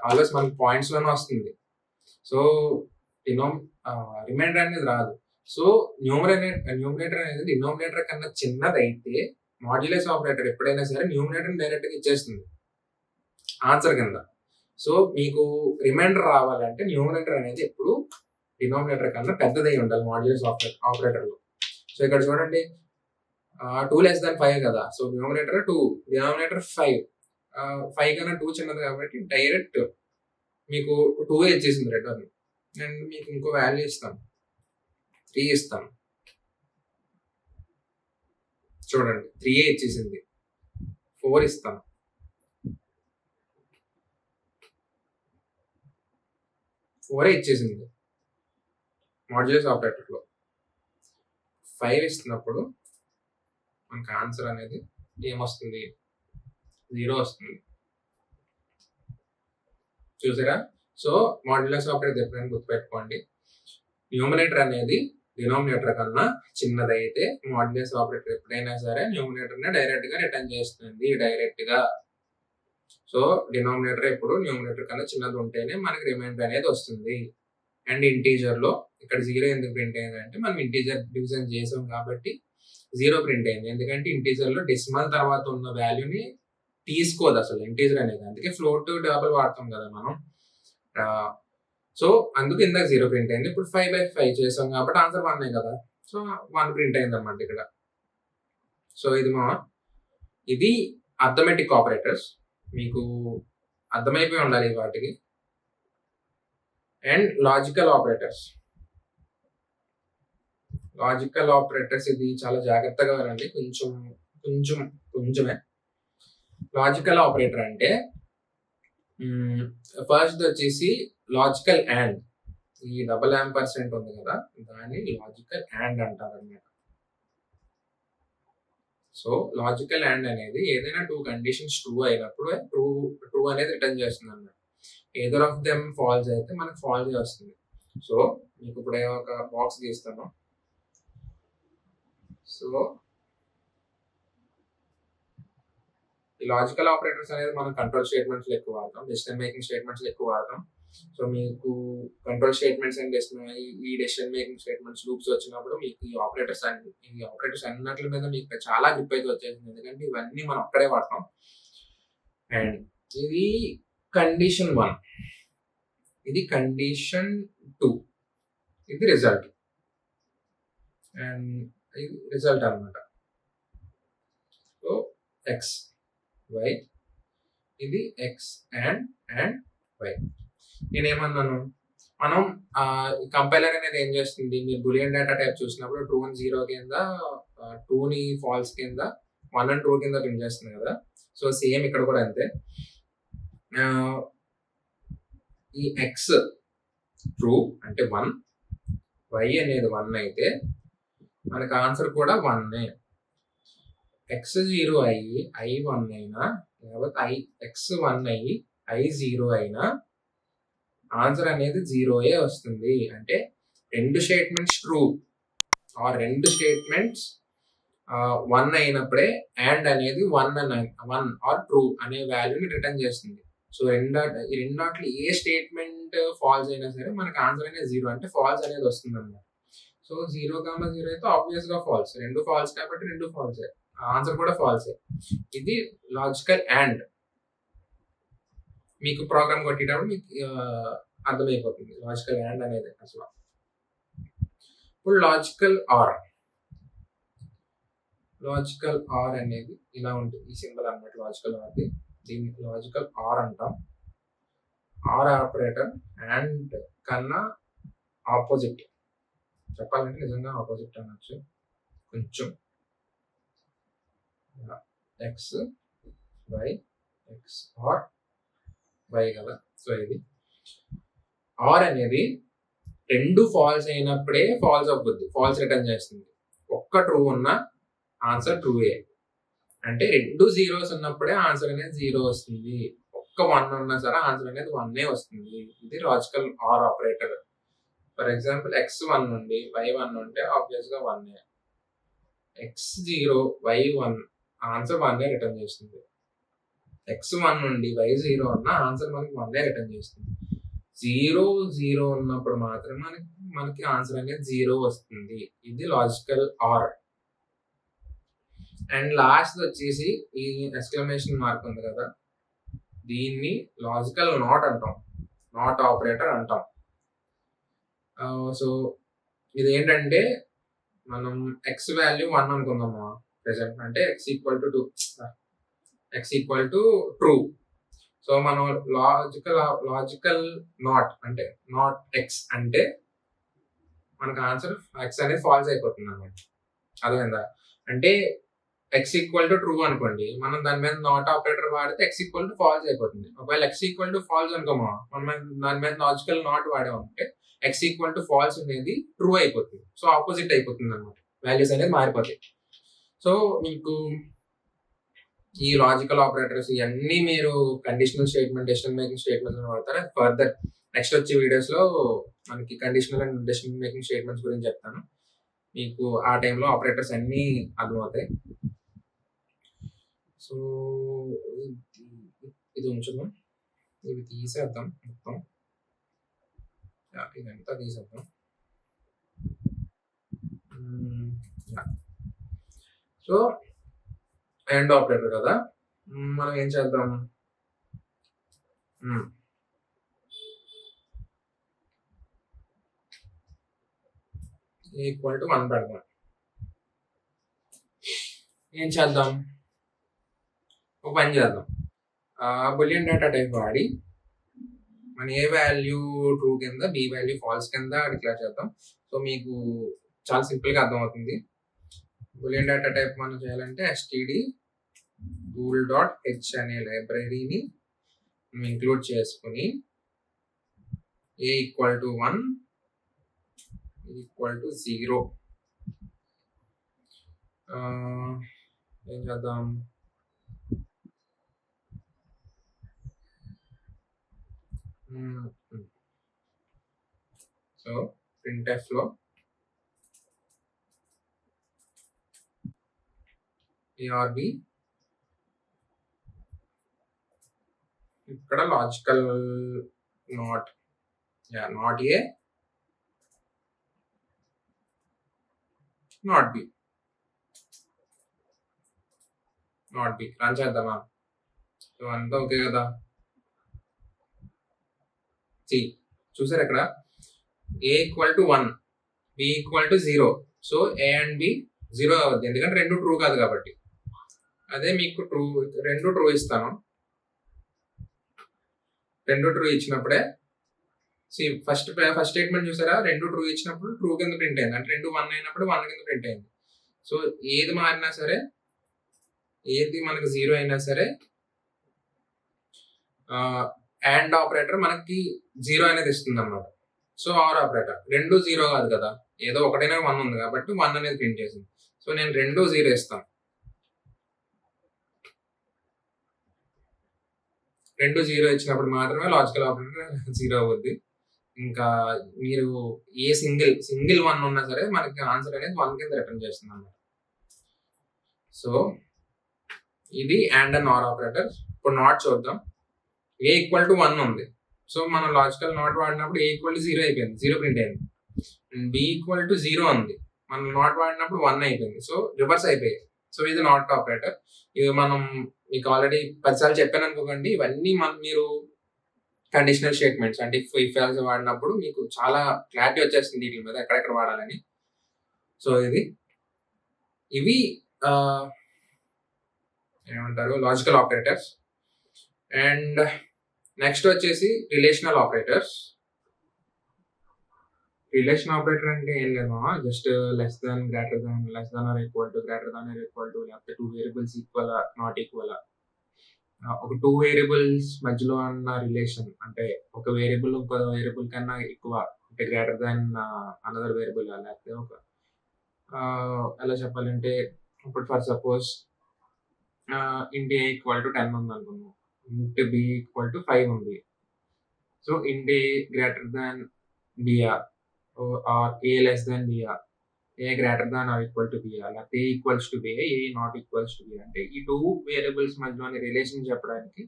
ఆల్వేస్ మనకి పాయింట్స్ లోనే వస్తుంది. సో రిమైండర్ అనేది రాదు. సో న్యూమరేటర్ అనేది డినామినేటర్ కన్నా చిన్నదైతే మాడ్యులస్ ఆపరేటర్ ఎప్పుడైనా సరే న్యూమరేటర్ డైరెక్ట్ గా ఇచ్చేస్తుంది ఆన్సర్ కింద. సో మీకు రిమైండర్ రావాలంటే న్యూమరేటర్ అనేది ఎప్పుడు డినామినేటర్ కన్నా పెద్దదై ఉండాలి మాడ్యులస్ ఆపరేటర్ లో. సో ఇక్కడ చూడండి, 2 less than 5 కదా. So numerator 2, denominator 5. 5 కన్నా 2 చిన్నది కాబట్టి డైరెక్ట్ మీకు 2 ఇచ్చేసింది రిటర్న్. అండ్ మీకు ఇంకో వాల్యూ ఇస్తాం, 3 ఇస్తాం. చూడండి, 3 ఇచ్చేసింది. 4 ఇస్తాం, 4 ఇచ్చేసింది మాడ్యులస్ ఆపరేటర్ లో. 5 ఇస్తున్నప్పుడు మనకు ఆన్సర్ అనేది ఏమొస్తుంది? 0 వస్తుంది. చూసారా? సో మాడ్యులస్ ఆపరేటర్ ఎప్పుడైనా గుర్తుపెట్టుకోండి, న్యూమరేటర్ అనేది డినామినేటర్ కన్నా చిన్నదైతే మాడ్యులస్ ఆపరేటర్ ఎప్పుడైనా సరే న్యూమరేటర్ ని డైరెక్ట్ గా రిటర్న్ చేస్తుంది డైరెక్ట్ గా. సో డినామినేటర్ ఎప్పుడు న్యూమరేటర్ కన్నా చిన్నది ఉంటేనే మనకి రిమైండర్ అనేది వస్తుంది. అండ్ ఇంటీజర్ లో ఇక్కడ 0 ఎందుకు ప్రింట్ అయింది అంటే మనం ఇంటీజర్ డివిజన్ చేసాం కాబట్టి 0 ప్రింట్ అయింది. ఎందుకంటే ఇంటీజర్ లో డెసిమల్ తర్వాత ఉన్న వాల్యూని తీసుకోదు అసలు ఇంటీజర్ అనేది. అందుకే ఫ్లోట్ డబుల్ వాడతాం కదా మనం. సో అందుకు ఇందాక 0 ప్రింట్ అయింది. ఇప్పుడు 5/5 చేసాం కాబట్టి ఆన్సర్ 1 కదా. సో 1 ప్రింట్ అయింది అన్నమాట ఇక్కడ. సో ఇది అర్థమెటిక్ ఆపరేటర్స్, మీకు అర్థమైపోయి ఉండాలి వాటికి. అండ్ లాజికల్ ఆపరేటర్స్ ఇది చాలా జాగ్రత్తగా వినండి, కొంచెమే. లాజికల్ ఆపరేటర్ అంటే ఫస్ట్ వచ్చేసి లాజికల్ అండ్, ఈ $% ఉంది కదా, దాన్ని లాజికల్ అండ్ అంటారు అన్నమాట. సో లాజికల్ అండ్ అనేది ఏదైనా 2 కండిషన్స్ ట్రూ అయినప్పుడు ట్రూ అనేది రిటర్న్ చేస్తుంది అన్నమాట. ఏదర్ ఆఫ్ దెమ్ ఫాల్స్ అయితే మనకు ఫాల్స్ వస్తుంది. సో మీకు ఇప్పుడు ఒక బాక్స్ గీస్తాను. సో ఈ లాజికల్ ఆపరేటర్స్ అనేది మనం కంట్రోల్ స్టేట్మెంట్స్ ఎక్కువ వాడతాం, డెసిషన్ మేకింగ్ స్టేట్మెంట్స్ ఎక్కువ వాడతాం. సో మీకు కంట్రోల్ స్టేట్మెంట్స్ అండ్ ఈ డెసిషన్ మేకింగ్ స్టేట్మెంట్స్ లూప్స్ వచ్చినప్పుడు మీకు ఈ ఆపరేటర్స్ అన్నిటి మీద మీకు చాలా గ్రిప్ అయితే వచ్చేసింది, ఎందుకంటే ఇవన్నీ మనం అక్కడే వాడతాం. అండ్ ఇది కండిషన్ 1, ఇది కండిషన్ 2, ఇది రిజల్ట్, అండ్ ఇది రిజల్ట్ అనమాట. సో ఎక్స్ వై, ఇది ఎక్స్ అండ్ వై. నేనేమన్నాను, మనం కంపైలర్ అనేది ఏం చేస్తుంది, మీరు బులియన్ డేటా టైప్ చూసినప్పుడు ట్రూ అండ్ 0 కింద, ట్రూని ఫాల్స్ కింద, 1 అండ్ 2 కింద ప్రింట్ చేస్తుంది కదా. సో సేమ్ ఇక్కడ కూడా అంతే. ఈ ఎక్స్ ట్రూ అంటే 1, వై అనేది 1 అయితే మనకు ఆన్సర్ కూడా 1. ఎక్స్ 0 అయ్యి ఐ 1 అయినా, లేకపోతే ఎక్స్ 1 అయ్యి ఐ 0 అయినా ఆన్సర్ అనేది 0 వస్తుంది. అంటే 2 స్టేట్మెంట్స్ ట్రూ ఆ 2 స్టేట్మెంట్స్ 1 అయినప్పుడే అండ్ అనేది 1 ఆర్ ట్రూ అనే వాల్యూని రిటర్న్ చేస్తుంది. సో ఈ రెండాట్లు ఏ స్టేట్మెంట్ ఫాల్స్ అయినా సరే మనకు ఆన్సర్ అనేది 0, అంటే ఫాల్స్ అనేది వస్తుంది అన్నమాట. సో 0,0 అయితే ఆబ్వియస్ గా ఫాల్స్, 2 ఫాల్స్ కాబట్టి 2 ఫాల్సే, ఆన్సర్ కూడా ఫాల్సే. ఇది లాజికల్ అండ్. మీకు ప్రోగ్రామ్ కొట్టేటప్పుడు మీకు అర్థమైపోతుంది లాజికల్ అండ్ అనేది అసలు. ఇప్పుడు లాజికల్ ఆర్ అనేది ఇలా ఉంటుంది, ఈ సింబల్ అన్నమాట లాజికల్ ఆర్ది. దీన్ని లాజికల్ ఆర్ అంటాం. ఆర్ ఆపరేటర్ అండ్ కన్నా ఆపోజిట్, చెప్పాలంటే నిజంగా ఆపోజిట్ అనొచ్చు కొంచెం. X Y, X or Y కదా. సో ఇది ఆర్ అనేది 2 ఫాల్స్ అయినప్పుడే ఫాల్స్ అవుతుంది, ఫాల్స్ రిటర్న్ చేస్తుంది. ఒక్క ట్రూ ఉన్న ఆన్సర్ ట్రూయే, అంటే 2 zeros ఉన్నప్పుడే ఆన్సర్ అనేది 0 వస్తుంది. ఒక్క 1 ఉన్నా సరే ఆన్సర్ అనేది 1 వస్తుంది. ఇది logical are operator. For example x1 నుండి y1 ఉంటే ఆబ్వియస్ గా 1. x0 y1 ఆన్సర్ 1 రిటర్న్ చేస్తుంది. x1 నుండి y0 ఉన్న ఆన్సర్ మనకి 1 రిటర్న్ చేస్తుంది. 0 ఉన్నప్పుడు మాత్రమే మనకి ఆన్సర్ అనేది 0 వస్తుంది. ఇది లాజికల్ ఆర్. అండ్ లాస్ట్ వచ్చేసి ఈ ఎక్స్క్లమేషన్ మార్క్ ఉంది కదా, దీన్ని లాజికల్ నాట్ అంటాం, నాట్ ఆపరేటర్ అంటాం. సో ఇది ఏంటంటే, మనం ఎక్స్ వాల్యూ 1 అనుకుందామా ప్రెసెంట్, అంటే X equal to true. So మనం లాజికల్ నాట్ అంటే నాట్ ఎక్స్ అంటే మనకు ఆన్సర్ ఎక్స్ అనేది ఫాల్స్ అయిపోతుంది అన్నమాట. అర్థమైందా? అంటే ఎక్స్ ఈక్వల్ టు ట్రూ అనుకోండి, మనం దాని మీద నాట్ ఆపరేటర్ వాడితే ఎక్స్ ఈక్వల్ టు ఫాల్స్ అయిపోతుంది. ఒకవేళ ఎక్స్ ఈక్వల్ టు ఫాల్స్ అనుకోమా, మనం దాని మీద లాజికల్ నాట్ వాడామంటే ఎక్స్ ఈక్వల్ టు ఫాల్స్ అనేది ట్రూ అయిపోతుంది. సో ఆపోజిట్ అయిపోతుంది అనమాట, వాల్యూస్ అనేది మారిపోతాయి. సో మీకు ఈ లాజికల్ ఆపరేటర్స్ ఇవన్నీ మీరు conditional statement, decision making statements వాడతారు. ఫర్దర్ నెక్స్ట్ వచ్చే వీడియోస్ లో మనకి conditional and decision making statements గురించి చెప్తాను. మీకు ఆ టైంలో ఆపరేటర్స్ అన్నీ అర్థమవుతాయి. సో ఇది ఉంచుదాం, ఇవి తీసేద్దాం మొత్తం, ఇదంతా తీసేద్దాం. సో అండ్ ఆపరేటర్ కదా, మనం ఏం చేద్దాం, ఈక్వల్ టు 1 పెడదాం. ఏం చేద్దాం, ఒక పని చేద్దాం, బులియన్ డేటా టైప్ వాడి మన ఏ వాల్యూ ట్రూ కింద, బి వాల్యూ ఫాల్స్ కింద డిక్లేర్ చేద్దాం. సో మీకు చాలా సింపుల్గా అర్థమవుతుంది. బులియన్ డేటా టైప్ మనం చేయాలంటే std bool.h అనే లైబ్రరీని ఇంక్లూడ్ చేసుకుని a equal to 1 equal to 0 ఏం చేద్దాం, సో printf లో arb ఇక్కడ logical not, not a not be run చేద్దామా. సో అంతా ఓకే కదా. చూసారు ఇక్కడ A = 1, B = 0. So A and B 0 అవుద్ది, ఎందుకంటే రెండు ట్రూ కాదు కాబట్టి. అదే మీకు రెండు ట్రూ ఇస్తాను. రెండు ట్రూ ఇచ్చినప్పుడే ఫస్ట్ స్టేట్మెంట్ చూసారా, రెండు ట్రూ ఇచ్చినప్పుడు ట్రూ కింద ప్రింట్ అయింది, అంటే రెండు 1 అయినప్పుడు 1 కింద ప్రింట్ అయింది. సో ఏది మారినా సరే, ఏది మనకు 0 అయినా సరే అండ్ ఆపరేటర్ మనకి 0 అనేది ఇస్తుంది అన్నమాట. సో ఆర్ ఆపరేటర్ రెండు 0 కాదు కదా, ఏదో ఒకటైనా 1 ఉంది కాబట్టి 1 అనేది ప్రింట్ చేసింది. సో నేను రెండు 0 ఇస్తాను. రెండు 0 ఇచ్చినప్పుడు మాత్రమే లాజికల్ ఆపరేటర్ 0 అవుద్ది. ఇంకా మీరు ఏ సింగిల్ 1 ఉన్నా సరే మనకి ఆన్సర్ అనేది 1 కింద రిటర్న్ చేస్తుంది అన్నమాట. సో ఇది అండ్ నార్ ఆపరేటర్. ఇప్పుడు నాట్ చూద్దాం. A = 1 ఉంది. సో మనం లాజికల్ నాట్ వాడినప్పుడు A = 0 అయిపోయింది, 0 ప్రింట్ అయింది. B = 0 ఉంది, మనం నాట్ వాడినప్పుడు 1 అయిపోయింది. సో రివర్స్ అయిపోయాయి. సో ఇది నాట్ ఆపరేటర్. ఇది మనం మీకు ఆల్రెడీ 10 సార్లు చెప్పాను అనుకోకండి. ఇవన్నీ మీరు కండిషనల్ స్టేట్మెంట్స్ అంటే ఇఫ్ ఎల్స్ వాడినప్పుడు మీకు చాలా క్లారిటీ వచ్చేస్తుంది వీటి మీద ఎక్కడెక్కడ వాడాలని. సో ఇవి ఏమంటారు లాజికల్ ఆపరేటర్స్. అండ్ నెక్స్ట్ వచ్చేసి రిలేషనల్ ఆపరేటర్స్. రిలేషన్ ఆపరేటర్ అంటే ఏం లేదు, just less than, greater than, less than or equal to, greater than or equal to, లేకపోతే 2 వేరియబుల్స్ ఈక్వల్ నాట్ ఈక్వల్. ఒక 2 వేరియబుల్స్ మధ్యలో ఉన్న రిలేషన్, అంటే ఒక వేరియబుల్ ఇంకో వేరియబుల్ కన్నా ఎక్కువ, అంటే గ్రేటర్ దాన్ అనదర్ వేరియబుల్. లేకపోతే ఒక ఎలా చెప్పాలంటే, ఇప్పుడు ఫర్ సపోజ్ int A = 10 ఉంది అనుకున్నాం, int B = 5 ఉంది. So int A greater than BR or A less than BR, A greater than or equal to BR, లేకపోతే A equals to BA, A not equals to B. అంటే ఈ 2 variables మధ్యలోని relation చెప్పడానికి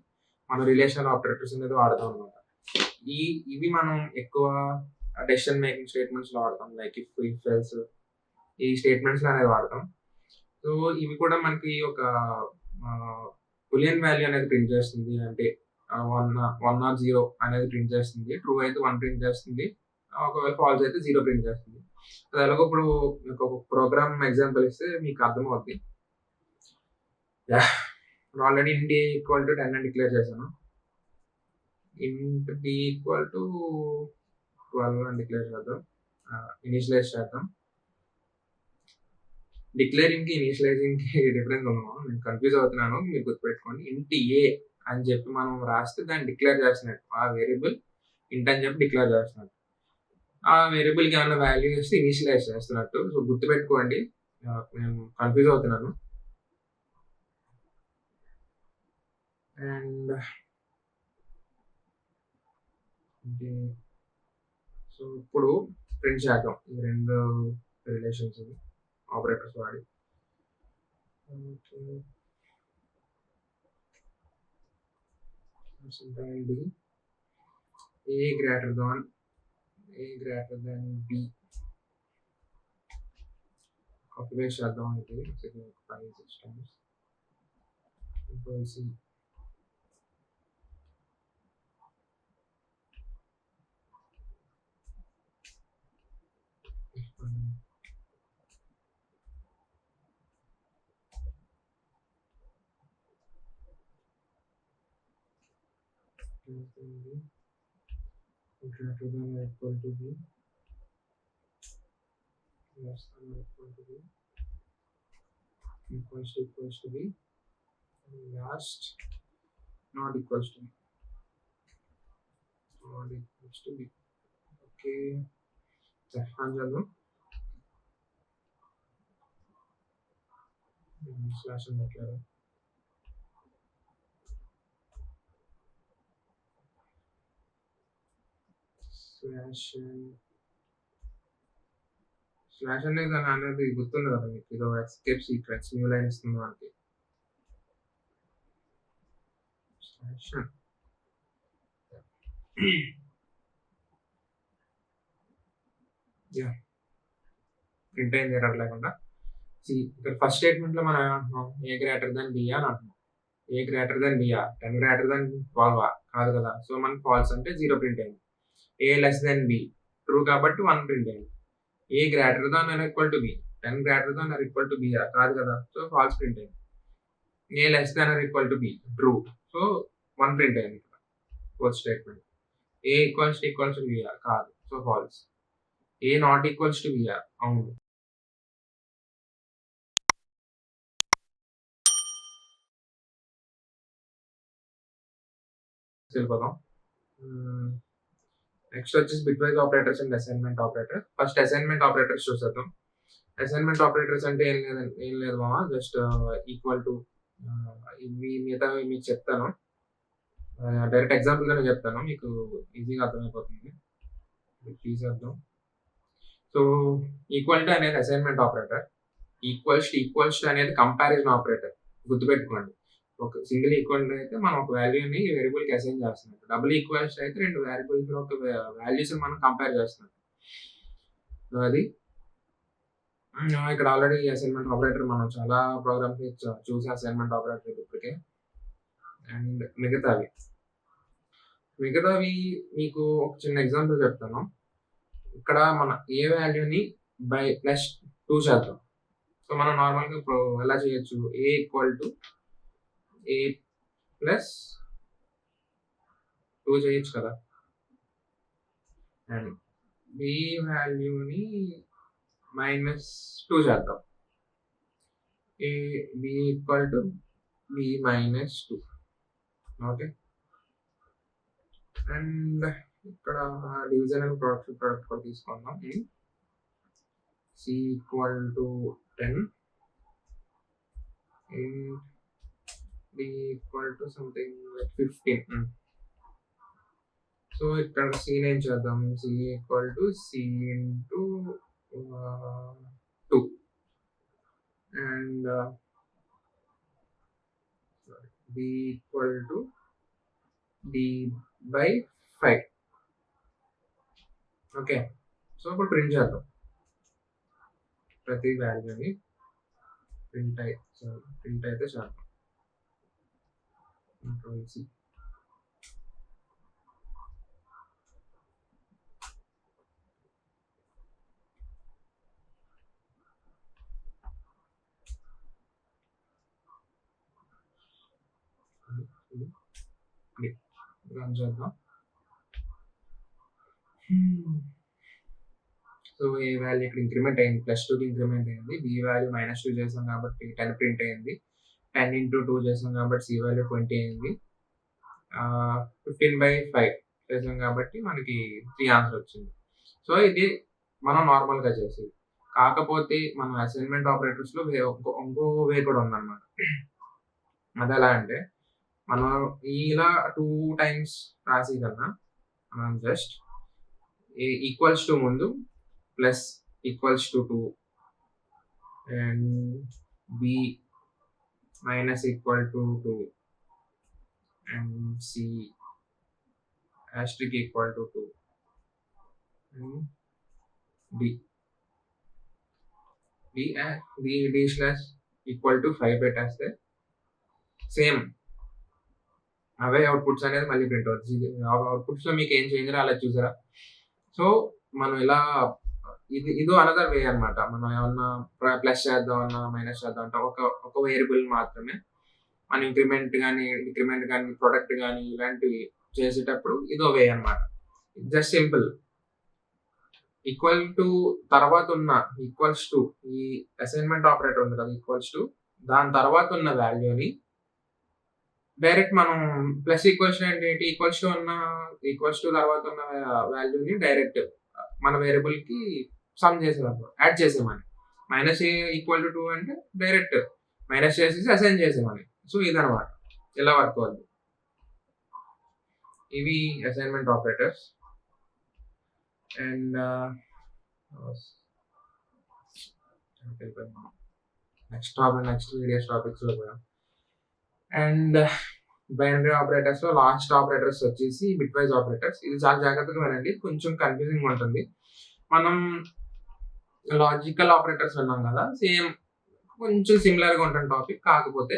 మనం relational operators అనేది వాడతాం అనమాట. ఇవి మనం ఎక్కువ డెసిషన్ మేకింగ్ స్టేట్మెంట్స్ లో వాడతాం, లైక్ ఇఫ్ ఎల్స్ ఈ స్టేట్మెంట్స్ లో అనేది వాడతాం. సో ఇవి కూడా మనకి ఒక బులియన్ వాల్యూ అనేది ప్రింట్ చేస్తుంది, అంటే 1 or 0 అనేది ప్రింట్ చేస్తుంది. ట్రూ అయితే 1 ప్రింట్ చేస్తుంది, ఒకవేళ ఫాల్స్ అయితే 0 ప్రింట్ చేస్తుంది. అది ఎలాగో ఇప్పుడు మీకు ఒక ప్రోగ్రామ్ ఎగ్జాంపుల్ ఇస్తే మీకు అర్థమవుద్ది. ఆల్రెడీ int A = 10 అని డిక్లేర్ చేశాను. int B = 12 అని డిక్లేర్ చేద్దాం, ఇనిషియలైజ్ చేద్దాం. డిక్లేరింగ్ కి ఇనిషియలైజింగ్ కి డిఫరెన్స్ ఉందా, నేను కన్ఫ్యూజ్ అవుతున్నాను, మీరు గుర్తుపెట్టుకోండి. int A అని చెప్పి మనం రాస్తే దాన్ని డిక్లేర్ చేస్తున్నట్టు, ఆ వేరియబుల్ int అని చెప్పి డిక్లేర్ చేస్తున్నట్టు, ఆ వేరియబుల్ కి ఏమైనా వాల్యూ ఇస్తే ఇనిషియలైజ్ చేస్తున్నట్టు. సో గుర్తుపెట్టుకోండి, నేను కన్ఫ్యూజ్ అవుతున్నాను. అండ్ సో ఇప్పుడు ప్రింట్ చేద్దాం ఈ రెండు రిలేషన్స్ ఆపరేటర్స్ వాడి. A greater than B. Copy paste చేద్దాం. అయితే 5 6 times. Control C. Greater than or equal to B, less than or equal to B, equals to B, and last not equals to B, not equals to B. Okay, slash and declare. Slash అనేది గుర్తుంది కదా మీకు, ఇది escape sequence new line ఇస్తుంది మనకి. Print అయింది error లేకుండా. ఇక్కడ ఫస్ట్ స్టేట్మెంట్ లో మనం ఏమంటున్నాం, A greater than B అని అంటున్నాం. A greater than B, 10 greater than 12 కాదు కదా. సో మనకి ఫాల్స్ అంటే 0 ప్రింట్ అయింది. A less than B true కాబట్టి 1 ప్రింట్ అయింది. A greater than or equal to B 10 greater than or equal to B కాదు కదా, సో ఫాల్స్ ప్రింట్ అయింది. A less than or equal to B true, so 1 print అయింది ఇక్కడ fourth statement. A equals to B or కాదు, so false. A not equals to B or అవును. వెళ్ళిపోదాం. Next వచ్చేసి bitwise operators and assignment operator. First assignment operators చూసేద్దాం. Assignment operators అంటే ఏం లేదు మామ, జస్ట్ ఈక్వల్ టు ఇవి మిగతా మీకు చెప్తాను, డైరెక్ట్ ఎగ్జాంపుల్గానే చెప్తాను, మీకు ఈజీగా అర్థమైపోతుంది. తీసేద్దాం. సో ఈక్వల్ టు అనేది అసైన్మెంట్ ఆపరేటర్, ఈక్వల్స్ టు అనేది కంపారిజన్ ఆపరేటర్. గుర్తుపెట్టుకోండి, ఒక సింగిల్ ఈక్వల్ అయితే మనం ఒక వాల్యూని వేరియబుల్కి అసైన్ చేస్తున్నాం. డబుల్ ఈక్వల్స్ అయితే రెండు వేరియబుల్స్ ఒక వాల్యూస్ మనం కంపేర్ చేస్తున్నాం. అది ఇక్కడ ఆల్రెడీ అసైన్మెంట్ ఆపరేటర్ మనం చాలా ప్రోగ్రామ్స్ చూసే అసైన్మెంట్ ఆపరేటర్ ఇప్పటికే. అండ్ మిగతావి మీకు ఒక చిన్న ఎగ్జాంపుల్ చెప్తాను. ఇక్కడ మన ఏ వాల్యూని బై ప్లస్ 2 చేద్దాం. సో మనం నార్మల్గా ఇప్పుడు ఎలా చేయొచ్చు, A equal to A plus 2 చేయొచ్చు కదా. అండ్ బి వాల్యూని -2 చేద్దాం. A B equal to B -2. Okay. And ఇక్కడ డివిజన్ అండ్ ప్రొడక్ట్ కూడా తీసుకుందాం. C equal to 10 and d equal to something like 15. So ఇక్కడ సి ఏం చేద్దాం, C equal to C into 2 and d equal to d by 5. Okay. So ఇప్పుడు print చేద్దాం. ప్రతి వాల్యూని ప్రింట్ అయితే చేద్దాం. Control C. రన్ చేద్దాం. సో ఏ వాల్యూ ఇక్కడ ఇంక్రిమెంట్ అయింది, +2కి ఇంక్రిమెంట్ అయింది. బి వాల్యూ -2 చేసాం కాబట్టి 10 ప్రింట్ అయింది. 10 into 2 చేసాం కాబట్టి సి వాల్యూ 20 అయింది. 15/5 చేసాం కాబట్టి మనకి 3 ఆన్సర్ వచ్చింది. సో ఇది మనం నార్మల్గా చేసేది. కాకపోతే మనం అసైన్మెంట్ ఆపరేటర్స్లో ఇంకో వే కూడా ఉందన్నమాట. అది ఎలా అంటే, మనం ఇలా 2 times రాసి కన్నా మనం జస్ట్ ఈక్వల్స్ టు ముందు plus equals to 2 and B minus equal to 2 and c asterisk equal to 2 and d slash equal to 5 పెట్టేస్తే సేమ్ అవే అవుట్పుట్స్ అనేది మళ్ళీ ప్రింట్ అవుతుంది. అవుట్పుట్స్లో మీకు ఏం చేంజ్ రాలేదు చూసారా. సో మనం ఇలా ఇదో అనదర్ వే అనమాట. మనం ఏమన్నా ప్లస్ చేద్దాం అన్నా మైనస్ చేద్దాం అంటే ఒక వేరియబుల్ మాత్రమే మనం ఇంక్రిమెంట్ కానీ డిక్రిమెంట్ కానీ ప్రొడక్ట్ కానీ ఇలాంటివి చేసేటప్పుడు ఇదో వే అనమాట. Just simple. ఈక్వల్ టు తర్వాత ఉన్న ఈక్వల్స్ టు ఈ అసైన్మెంట్ ఆపరేటర్ ఉంది కదా, ఈక్వల్స్ టు దాని తర్వాత ఉన్న వాల్యూని డైరెక్ట్ మనం ప్లస్ ఈక్వల్స్ అంటే ఏంటి, ఈక్వల్స్ టు తర్వాత ఉన్న వాల్యూని డైరెక్ట్ మన వేరియబుల్కి సమ్ చేసేవాళ్ళు, యాడ్ చేసేమని. -2 అంటే డైరెక్ట్ మైనస్ చేసేసి అసైన్ చేసేమని. సో ఇదనమాట, ఇలా వర్క్ అవుతుంది. ఇవి assignment operators. And next videos టాపిక్స్లో పోయాం. అండ్ బైనరీ ఆపరేటర్స్లో లాస్ట్ ఆపరేటర్స్ వచ్చేసి బిట్ వైజ్ ఆపరేటర్స్. ఇది చాలా జాగ్రత్తగా వినండి, కొంచెం కన్ఫ్యూజింగ్ ఉంటుంది. మనం లాజికల్ ఆపరేటర్స్ విన్నాం కదా, సేమ్ కొంచెం సిమిలర్గా ఉంటుంది టాపిక్. కాకపోతే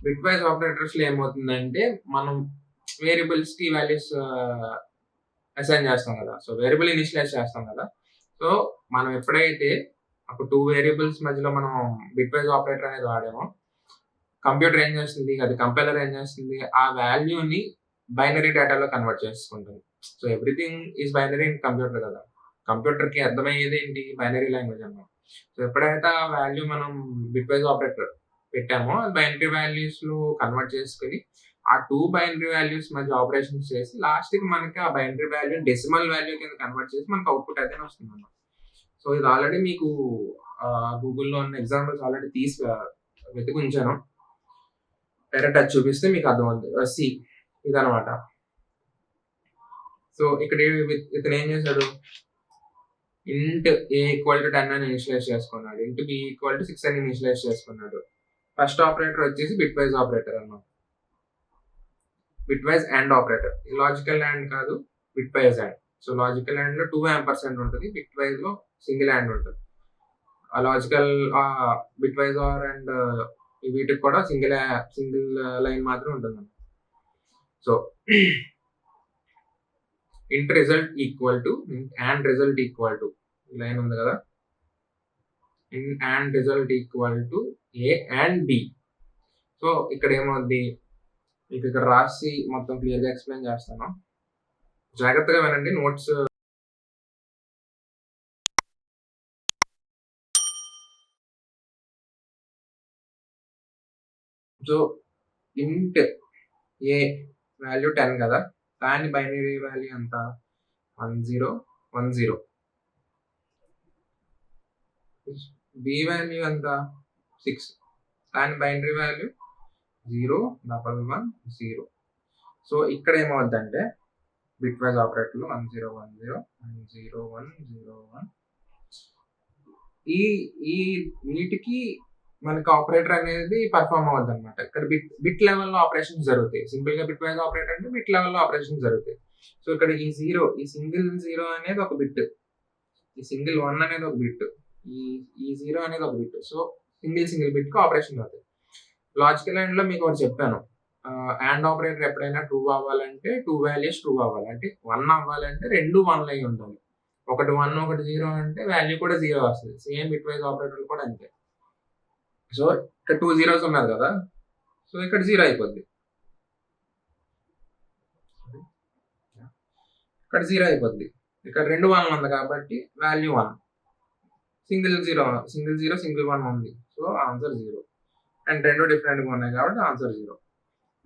బిట్ వైజ్ ఆపరేటర్స్లో ఏమవుతుందంటే మనం వేరియబుల్స్కి వాల్యూస్ అసైన్ చేస్తాం కదా. సో వేరియబుల్ ఇనిషియలైజ్ చేస్తాం కదా. సో మనం ఎప్పుడైతే ఒక 2 వేరియబుల్స్ మధ్యలో మనం బిట్ వైజ్ ఆపరేటర్ అనేది వాడామో, కంప్యూటర్ ఏం చేస్తుంది, అది కంపైలర్ ఏం చేస్తుంది, ఆ వాల్యూని బైనరీ డేటాలో కన్వర్ట్ చేసుకుంటుంది. So everything is binary in computer కదా. కంప్యూటర్‌కి అర్థమయ్యేది ఏంటి? బైనరీ లాంగ్వేజ్ అన్నమాట. సో ఎప్పుడైతే ఆ వాల్యూ మనం బిట్ వైజ్ ఆపరేటర్ పెట్టామో, అది బైనరీ వాల్యూస్‌లో కన్వర్ట్ చేసుకొని, ఆ 2 బైనరీ వాల్యూస్ మధ్య ఆపరేషన్స్ చేసి లాస్ట్‌కి మనకి ఆ బైనరీ వాల్యూ డెసిమల్ వాల్యూ కింద కన్వర్ట్ చేసి మనకు అవుట్‌పుట్ అదేనే వస్తుందన్నమాట. సో ఇది ఆల్రెడీ మీకు గూగుల్‌లో ఉన్న ఎగ్జాంపుల్స్ ఆల్రెడీ తీసి వెతికి ఉంచాను. డైరెక్ట్ అది చూపిస్తే మీకు అర్థమవుద్ది. సి ఇదనమాట. సో ఇక్కడ ఇతను ఏం చేశాడు, ఇంట్ ఏ ఈక్వల్ టు 10 అని ఇనిషియలైజ్ చేసుకున్నాడు. ఇంట్ బి ఈక్వల్ టు 6 అని ఇనిషియలైజ్ చేసుకున్నాడు. ఫస్ట్ ఆపరేటర్ వచ్చేసి బిట్ వైజ్ ఆపరేటర్ అన్నమాట. Bitwise and operator. Logical and కాదు, bitwise and. So logical and లో 2 యాంపర్సెంట్ ఉంటుంది, బిట్ వైజ్ లో సింగిల్ అండ్ ఉంటుంది. ఆ logical bitwise or and వీటికి కూడా సింగిల్ లైన్ మాత్రం ఉంటుంది. So int result equal to and result equal to line ఉంది కదా, and result equal to a and b. సో ఇక్కడ ఏమవుద్ది, మీకు ఇక్కడ రాసి మొత్తం క్లియర్ గా ఎక్స్ప్లెయిన్ చేస్తాను, జాగ్రత్తగా వినండి నోట్స్. సో ఇంట్ ఏ వాల్యూ 10 కదా, దాని బైనరీ వాల్యూ ఎంత 1010. బి వాల్యూ ఎంత 6, దాని బైనరీ వాల్యూ 01110. సో ఇక్కడ ఏమవుద్దంటే బిట్ వైజ్ ఆపరేటర్ లో 1010 0101 ఈ వీటికి మనకి ఆపరేటర్ అనేది పర్ఫామ్ అవుద్ది అనమాట. ఇక్కడ బిట్ లెవెల్లో ఆపరేషన్స్ జరుగుతాయి. సింపుల్ గా బిట్ వైజ్ ఆపరేటర్ అంటే బిట్ లెవెల్లో ఆపరేషన్స్ జరుగుతాయి. సో ఇక్కడ ఈ సింగిల్ జీరో అనేది ఒక బిట్, ఈ సింగిల్ 1 అనేది ఒక బిట్, ఈ జీరో అనేది ఒక బిట్. సో సింగిల్ బిట్ కి ఆపరేషన్ అవుతాయి. లాజికల్ అండ్ లో మీకు ఒకటి చెప్పాను, అండ్ ఆపరేటర్ ఎప్పుడైనా ట్రూ అవ్వాలంటే 2 వాల్యూస్ ట్రూ అవ్వాలి, అంటే 1 అవ్వాలంటే 2 1 అయి ఉండాలి. ఒకటి 1 ఒకటి 0 అంటే వాల్యూ కూడా 0 వస్తుంది. సేమ్ బిట్ వైజ్ ఆపరేటర్ కూడా అంతే. సో ఇక్కడ 2 zeros ఉన్నది కదా, సో ఇక్కడ 0 అయిపోద్ది, ఇక్కడ 0 అయిపోద్ది. ఇక్కడ 2 1 ఉంది కాబట్టి వాల్యూ 1, సింగిల్ జీరో సింగిల్ 1 ఉంది, సో ఆన్సర్ 0. అండ్ రెండు డిఫరెంట్ గా ఉన్నాయి కాబట్టి ఆన్సర్ 0.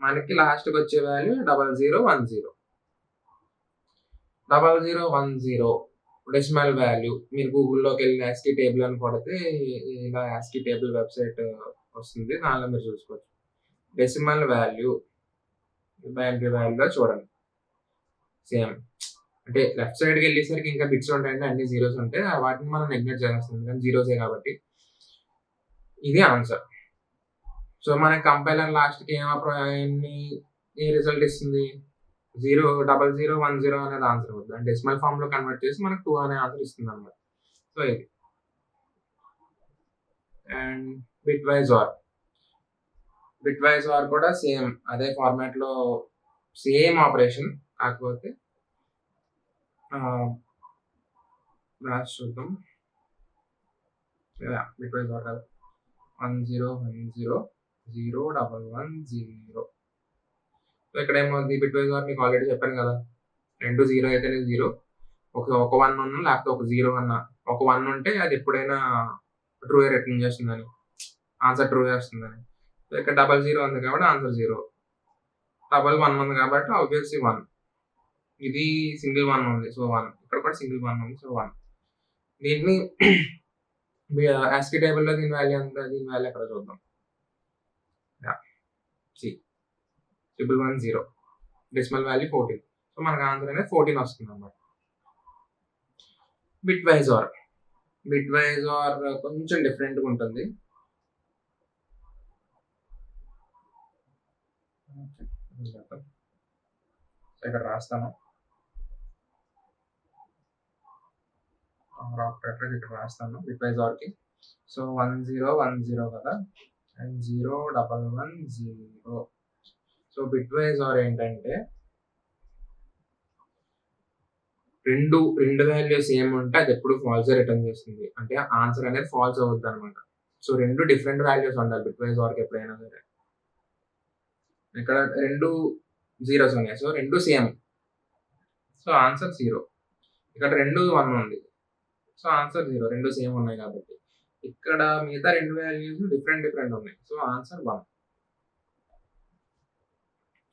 మనకి లాస్ట్ కి వచ్చే వాల్యూ 0010. 0010 decimal value. మీరు గూగుల్లోకి వెళ్ళి యాస్కీ టేబుల్ అని కొడితే ఇలా యాస్కీ టేబుల్ వెబ్సైట్ వస్తుంది, దానిలో మీరు చూసుకోవచ్చు. డెసిమల్ వాల్యూ బైనరీ వాల్యూగా చూడండి. సేమ్ అంటే లెఫ్ట్ సైడ్కి వెళ్ళేసరికి ఇంకా బిట్స్ ఉంటాయంటే అన్ని జీరోస్ ఉంటాయి, వాటిని మనం నెగ్లెక్ట్ చేస్తుంది కానీ జీరోసే కాబట్టి ఇది ఆన్సర్. సో మనకి కంపైలర్ లాస్ట్కి ఏ రిజల్ట్ ఇస్తుంది, 0010 అనేది ఆన్సర్ అవుతుంది. అంటే డెసిమల్ ఫామ్ లో కన్వర్ట్ చేసి మనకు 2 అనే ఆన్సర్ ఇస్తుంది అనమాట. సో ఇది అండ్ బిట్ వైజ్ ఆర్ కూడా సేమ్ అదే ఫార్మాట్ లో సేమ్ ఆపరేషన్, కాకపోతే రాసి చూద్దాం. బిట్ వైజ్ ఆర్ కదా 1010 0110. సో ఇక్కడ ఏమవుతుంది, బిట్ వైజ్ ఆర్ మీకు ఆల్రెడీ చెప్పాను కదా, 2 0 అయితేనే 0, ఒక 1 ఉన్నా లేకపోతే ఒక 0 అన్నా, ఒక 1 ఉంటే అది ఎప్పుడైనా ట్రూ రిటర్న్ చేస్తుందని, ఆన్సర్ ట్రూ చేస్తుందని. సో ఇక్కడ 00 ఉంది కాబట్టి ఆన్సర్ 0, 11 ఉంది కాబట్టి ఆబ్వియస్లీ 1. ఇది సింగిల్ 1 ఉంది, సో 1. ఇక్కడ కూడా సింగిల్ 1 ఉంది, సో 1. దీన్ని యాస్కీ టేబుల్ లో దీని వాల్యూ ఎంత, దీని వాల్యూ ఎక్కడ చూద్దాం. 1110 డెసిమల్ వాల్యూ 14. సో మనకు ఆన్సర్ అనేది 14 వస్తుంది అన్నమాట. బిట్ వైజ్ ఆర్ కొంచెం డిఫరెంట్ గా ఉంటుంది. ఇక్కడ రాస్తాను, ఆపరేటర్ ఇక్కడ రాస్తాను బిట్ వైజ్ ఆర్ కి. సో 1010 కదా and 0110. So bitwise or ఏంటంటే రెండు వాల్యూస్ సేమ్ ఉంటే అది ఎప్పుడు ఫాల్స్ రిటర్న్ చేస్తుంది. అంటే ఆన్సర్ అనేది ఫాల్స్ అవుద్దనమాట. సో, 2 డిఫరెంట్ వాల్యూస్ ఉండాలి బిట్‌వైస్ ఆర్‌కి ఎప్పుడైనా సరే. ఇక్కడ 2 జీరోస్ ఉన్నాయి. So, 2 same. So, answer 0. ఇక్కడ 2, 1 ఉంది. So, answer 0. 2 సేమ్ ఉన్నాయి కాబట్టి. ఇక్కడ మిగతా 2 వాల్యూస్ డిఫరెంట్ ఉన్నాయి. So, answer 1.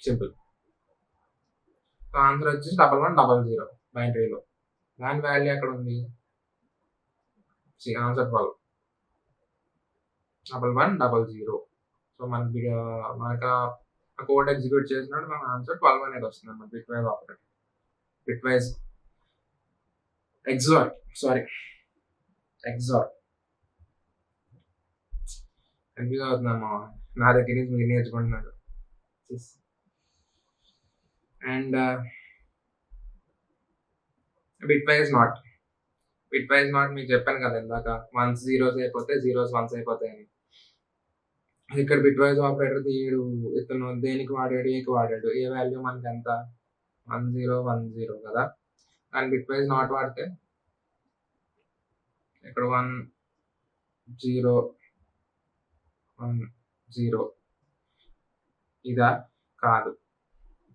Simple. So, answer వచ్చేసి 1110 బైనరీలో. దాని వాల్యూ ఎక్కడ ఉంది? ఆన్సర్ 12. 1110. సో, మనకి ఆ కోడ్ ఎగ్జిక్యూట్ చేసినప్పుడు మన ఆన్సర్ 12 అనేది వస్తుంది అన్నమాట. Bitwise operator. Bitwise XOR. Confuse అవుతుందమ్మా. నా దగ్గర నుంచి మీరు నేర్చుకుంటున్నారు. అండ్ బిట్‌వైస్ నాట్ మీకు చెప్పాను కదా ఇందాక. వన్స్ జీరోస్ అయిపోతే, జీరోస్ వన్స్ అయిపోతాయని. ఇక్కడ బిట్‌వైస్ ఆపరేటర్ ఇతను దేనికి వాడాడు? ఏకి వాడాడు. ఏ వాల్యూ మనకి ఎంత? 1010 కదా! కానీ బిట్‌వైస్ నాట్ వాడితే ఇక్కడ 1010 ఇదా? కాదు.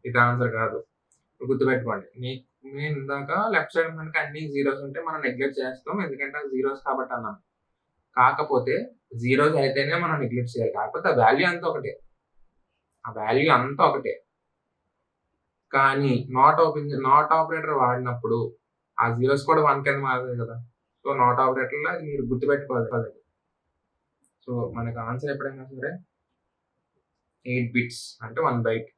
ఇది ఆన్సర్ కాదు. గుర్తుపెట్టుకోండి. నేను ఇందాక లెఫ్ట్ సైడ్ మనకి అన్ని జీరోస్ ఉంటే మనం నెగ్లెక్ట్ చేస్తాం. ఎందుకంటే అది జీరోస్ కాబట్టి అన్నాను. కాకపోతే జీరోస్ అయితేనే మనం నెగ్లెక్ట్ చేయాలి. కాకపోతే ఆ వాల్యూ అంతా ఒకటే. కానీ నాట్ ఆపరేటర్ వాడినప్పుడు ఆ జీరోస్ కూడా 1 కింద మారుతాయి కదా! సో, నాట్ ఆపరేటర్‌లో అది మీరు గుర్తుపెట్టుకోవాలి. సో, మనకు ఆన్సర్ ఎప్పుడైనా సరే 8 బిట్స్ అంటే 1 బైట్.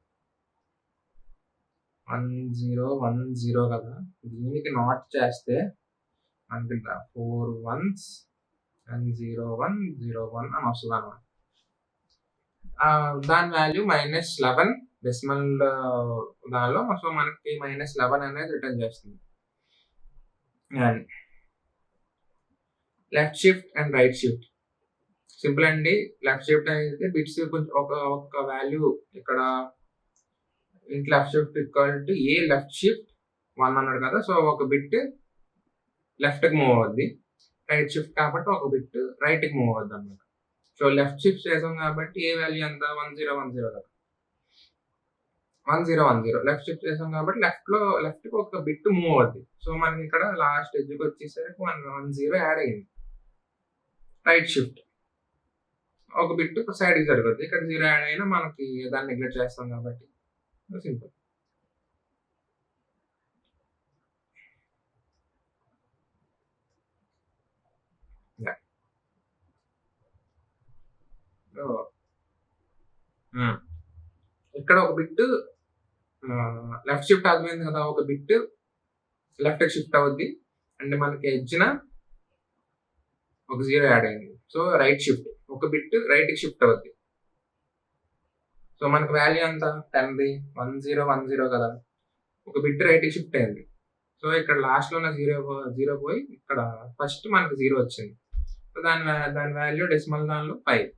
1010 కదా! దీనికి నాట్ చేస్తే మనకి 4 వన్స్ అండ్ 0101 అని వస్తదన్నమాట. దాని వాల్యూ -11 డెసిమల్ దానిలో. సో, మనకి -11 అనేది రిటర్న్ చేస్తుంది. And left shift and right shift. Simple అండి. లెఫ్ట్ షిఫ్ట్ అయితే బిట్స్ కొంచెం ఒక వాల్యూ ఇక్కడ left shift equal to A left shift 1 అన్నాడు కదా! సో, ఒక బిట్ లెఫ్ట్‌కి మూవ్ అవుద్ది. రైట్ షిఫ్ట్ కాబట్టి ఒక బిట్ రైట్‌కి మూవ్ అవుద్దన్నమాట. సో, లెఫ్ట్ షిఫ్ట్ చేసాం కాబట్టి ఏ వాల్యూ ఎంత? 1010 కదా! 1010 లెఫ్ట్ షిఫ్ట్ చేసాం కాబట్టి లెఫ్ట్‌కి ఒక బిట్ మూవ్ అవుద్ది. సో, మనకి ఇక్కడ లాస్ట్ ఎడ్జ్‌కి వచ్చేసరికి 10 యాడ్ అయింది. రైట్ షిఫ్ట్ ఒక బిట్ సైడ్‌కి జరుగుద్ది. ఇక్కడ 0 యాడ్ అయినా మనకి దాన్ని నెగ్లెక్ట్ చేస్తాం కాబట్టి సింపుల్. యాహ్! సో, ఇక్కడ ఒక బిట్ లెఫ్ట్ షిఫ్ట్ అర్థమైంది కదా! ఒక బిట్ లెఫ్ట్‌కి షిఫ్ట్ అవుద్ది. అంటే మనకి ఎడ్జ్‌న ఒక 0 యాడ్ అయింది. సో, రైట్ షిఫ్ట్ ఒక బిట్ రైట్‌కి షిఫ్ట్ అవుద్ది. సో, మనకి వాల్యూ ఎంత? 10ది 1010 కదా! ఒక బిట్ రైట్‌కి షిఫ్ట్ అయింది. సో, ఇక్కడ లాస్ట్‌లో ఉన్న 0 పోయి ఇక్కడ ఫస్ట్ మనకి 0 వచ్చింది. సో, దాని వాల్యూ డెసిమల్ దానిలో 5.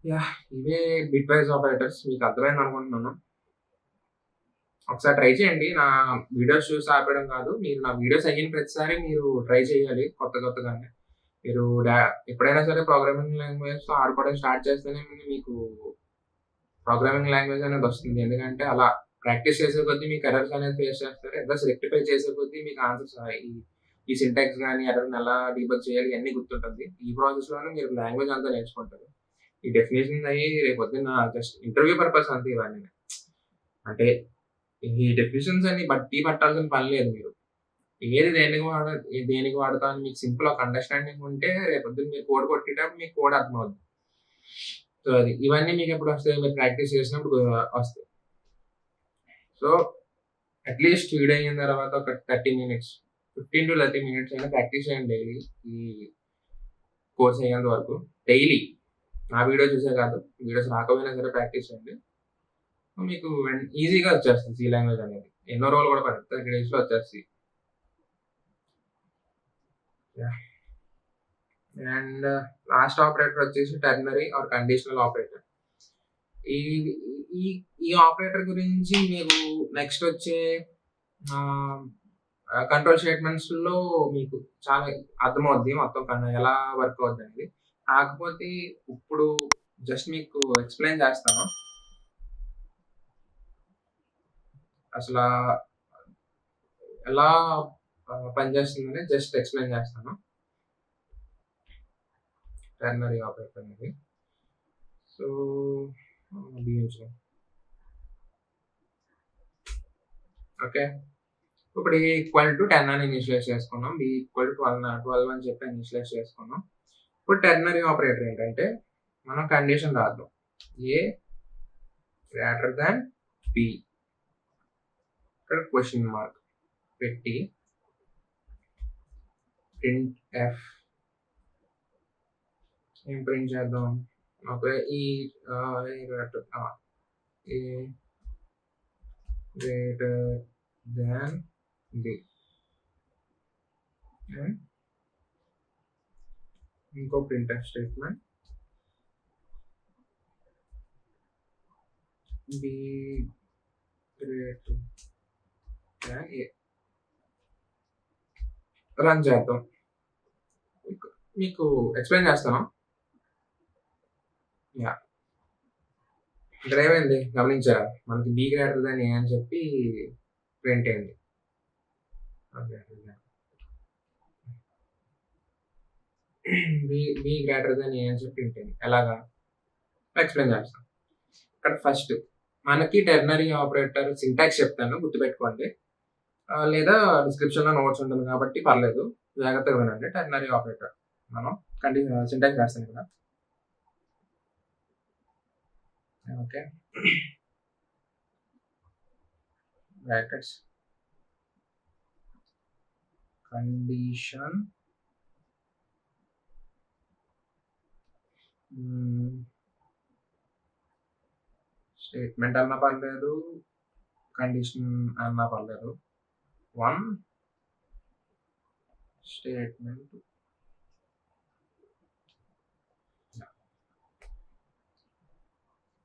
యాహ్! ఇవే బిట్‌వైస్ ఆపరేటర్స్. మీకు అర్థమైంది అనుకుంటున్నాను. ఒకసారి ట్రై చేయండి. నా వీడియోస్ చూసి ఆపేయడం కాదు. మీరు నా వీడియోస్ అయిన ప్రతిసారి మీరు ట్రై చేయాలి కొత్తగానే. మీరు ఎప్పుడైనా సరే ప్రోగ్రామింగ్ లాంగ్వేజ్‌తో ఆడుకోవడం స్టార్ట్ చేస్తేనే మీకు ప్రోగ్రామింగ్ లాంగ్వేజ్ అనేది వస్తుంది. ఎందుకంటే అలా ప్రాక్టీస్ చేసే కొద్దీ మీకు ఎర్రర్స్ అనేది ఫేస్ చేస్తారు. ఎర్రర్స్ రెక్టిఫై చేసే కొద్దీ మీకు ఆన్సర్స్ ఈ సింటాక్స్ గాని, ఎర్రర్‌ని ఎలా డీబగ్ చేయాలి ఇయన్నీ గుర్తుంటుంది. ఈ ప్రాసెస్‌లోనే మీరు లాంగ్వేజ్ అంతా నేర్చుకుంటారు. ఈ డెఫినిషన్స్ అయ్యి రేపొద్దున్న జస్ట్ ఇంటర్వ్యూ పర్పస్ అంతే ఇవన్నీ. అంటే ఈ డెఫినిషన్స్ అన్ని పట్టాల్సిన పని లేదు మీరు. ఏది దేనికి వాడతా అని మీకు సింపుల్ ఒక అండర్‌స్టాండింగ్ ఉంటే రేపొద్దున మీరు కోడ్ కొట్టేటప్పుడు మీకు కోడ్ అర్థమవుద్ది. సో, అది. ఇవన్నీ మీకెప్పుడు వస్తాయి? మీరు ప్రాక్టీస్ చేసినప్పుడు వస్తాయి. సో, అట్‌లీస్ట్ వీడియో అయిన తర్వాత ఒక 30 మినిట్స్ 15-30 మినిట్స్ అయినా ప్రాక్టీస్ చేయండి డైలీ. ఈ కోర్స్ అయ్యేంత వరకు. డైలీ. నా వీడియో చూసే కాదు. వీడియోస్ రాకపోయినా సరే ప్రాక్టీస్ చేయండి. మీకు ఈజీగా వచ్చేస్తుంది సి లాంగ్వేజ్ అనేది. ఎన్నో రోజులు కూడా పడదు. 30 డేస్‌లో వచ్చేస్తది. యాహ్! అండ్ లాస్ట్ ఆపరేటర్ వచ్చేసి టెర్నరీ ఆర్ కండిషనల్ ఆపరేటర్. ఈ ఈ ఈ ఆపరేటర్ గురించి మీరు నెక్స్ట్ వచ్చే కంట్రోల్ స్టేట్మెంట్స్లో మీకు చాలా అర్థమవుద్ది మొత్తం ఎలా వర్క్ అవుద్ది అనేది. కాకపోతే ఇప్పుడు జస్ట్ మీకు ఎక్స్ప్లెయిన్ చేస్తాను. అసలు ఎలా పనిచేస్తుందని జస్ట్ ఎక్స్ప్లెయిన్ చేస్తాను. టెర్నరీ ఆపరేటర్ అనేది. So okay. ఇప్పుడు A = 10 అని ఇనిషియలైజ్ చేసుకున్నాం. B = 12 అని చెప్పి ఇనిషియలైజ్ చేసుకున్నాం. ఇప్పుడు టెర్నరీ ఆపరేటర్ ఏంటంటే మనం కండిషన్ రాద్దాం. A > B ఇక్కడ క్వశ్చన్ మార్క్ పెట్టి ప్రింట్ F ఏం ప్రింట్ చేద్దాం? Okay. A greater than B. And ఇంకో printf statement B greater than A. Run చేద్దాం. మీకు ఎక్స్ప్లెయిన్ చేస్తాను. ఇక్కడ ఏమైంది గమనించారా? మనకి B greater than A అని చెప్పి ప్రింట్ అయింది. B greater than A అని చెప్పి ప్రింట్ అయింది. ఎలాగా ఎక్స్ప్లెయిన్ చేస్తాను. ఇక్కడ ఫస్ట్ మనకి టెర్నరీ ఆపరేటర్ సింటాక్స్ చెప్తాను, గుర్తుపెట్టుకోండి. లేదా డిస్క్రిప్షన్లో నోట్స్ ఉంటుంది కాబట్టి పర్లేదు, జాగ్రత్తగా వినండి. టెర్నరీ ఆపరేటర్ మనం సింటాక్స్ రాస్తాను ఇక్కడ. ఓకే. బ్రాకెట్స్ కండిషన్ స్టేట్మెంట్ అన్నా పర్లేదు, కండిషన్ అన్నా పర్లేదు. 1 స్టేట్మెంట్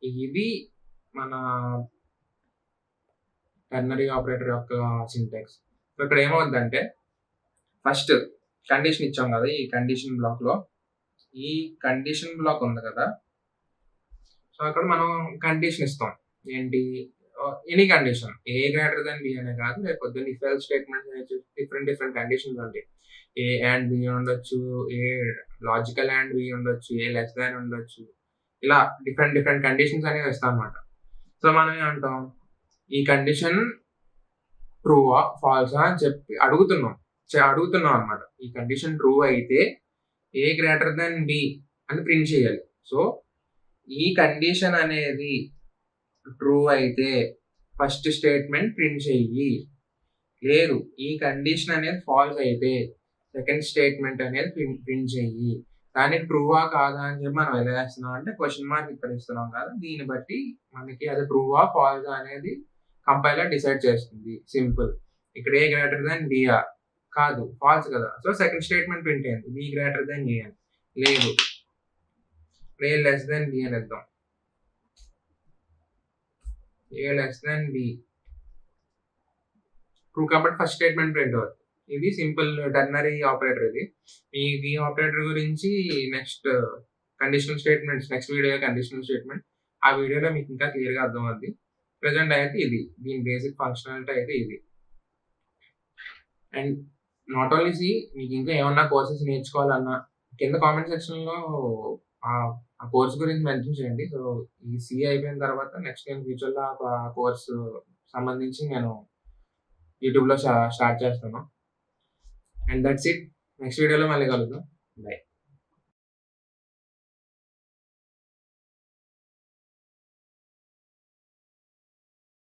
ఇది మన టెర్నరీ ఆపరేటర్ యొక్క సింటాక్స్. సో ఇక్కడ ఏమవుద్దంటే ఫస్ట్ కండిషన్ ఇచ్చాం కదా, ఈ కండిషన్ బ్లాక్లో ఈ కండిషన్ బ్లాక్ ఉంది కదా, సో అక్కడ మనం కండిషన్ ఇస్తాం. ఏంటి? Any condition, A greater than B అనే కాదు, లేకపోతే if else statement different conditions ఉంటాయి. A and B ఉండొచ్చు, A లాజికల్ and B ఉండొచ్చు, A less than ఉండొచ్చు. ఇలా డిఫరెంట్ కండిషన్స్ అనేవి ఇస్తాం అనమాట. సో మనం ఏమంటాం? ఈ కండిషన్ ట్రూవా ఫాల్సా అని చెప్పి అడుగుతున్నాం అనమాట. ఈ కండిషన్ ట్రూ అయితే A greater than B అని ప్రింట్ చేయాలి. సో ఈ కండిషన్ అనేది ట్రూ అయితే ఫస్ట్ స్టేట్మెంట్ ప్రింట్ చెయ్యి. లేదు, ఈ కండిషన్ అనేది ఫాల్స్ అయితే సెకండ్ స్టేట్మెంట్ అనేది ప్రింట్ చెయ్యి. కానీ ట్రూవా కాదా అని చెప్పి మనం ఎలా వేస్తున్నాం అంటే క్వశ్చన్ మార్క్ ఇక్కడ ఇస్తున్నాం కదా, దీన్ని బట్టి మనకి అది ట్రూవా ఫాల్స్ అనేది కంపైలర్ డిసైడ్ చేస్తుంది. సింపుల్. ఇక్కడ A greater than B కాదు, ఫాల్స్ కదా. సో సెకండ్ స్టేట్మెంట్ ప్రింట్ అయింది, B greater than A అని. లేదు, A less than B అని ఇద్దాం. A less than B true కాబట్టి ఫస్ట్ స్టేట్మెంట్ ప్రింట్ అవుతుంది. ఇది సింపుల్ టెర్నరీ ఆపరేటర్. ఇది ఈ ఆపరేటర్ గురించి next conditional statements, next video conditional statement, ఆ వీడియోలో మీకు ఇంకా క్లియర్గా అర్థం అవుద్ది. ప్రెజెంట్ అయితే ఇది దీని బేసిక్ ఫంక్షనాలిటీ అయితే ఇది. అండ్ నాట్ ఓన్లీ సి, మీకు ఇంకా ఏమన్నా కోర్సెస్ నేర్చుకోవాలన్నా కింద కామెంట్ సెక్షన్లో ఆ కోర్స్ గురించి మెన్షన్ చేయండి. సో ఈ సి అయిపోయిన తర్వాత నెక్స్ట్ నేను ఫ్యూచర్లో ఆ కోర్సు సంబంధించి నేను యూట్యూబ్లో స్టార్ట్ చేస్తాను. And that's it. నెక్స్ట్ వీడియోలో మళ్ళీ కలుద్దాం. బై.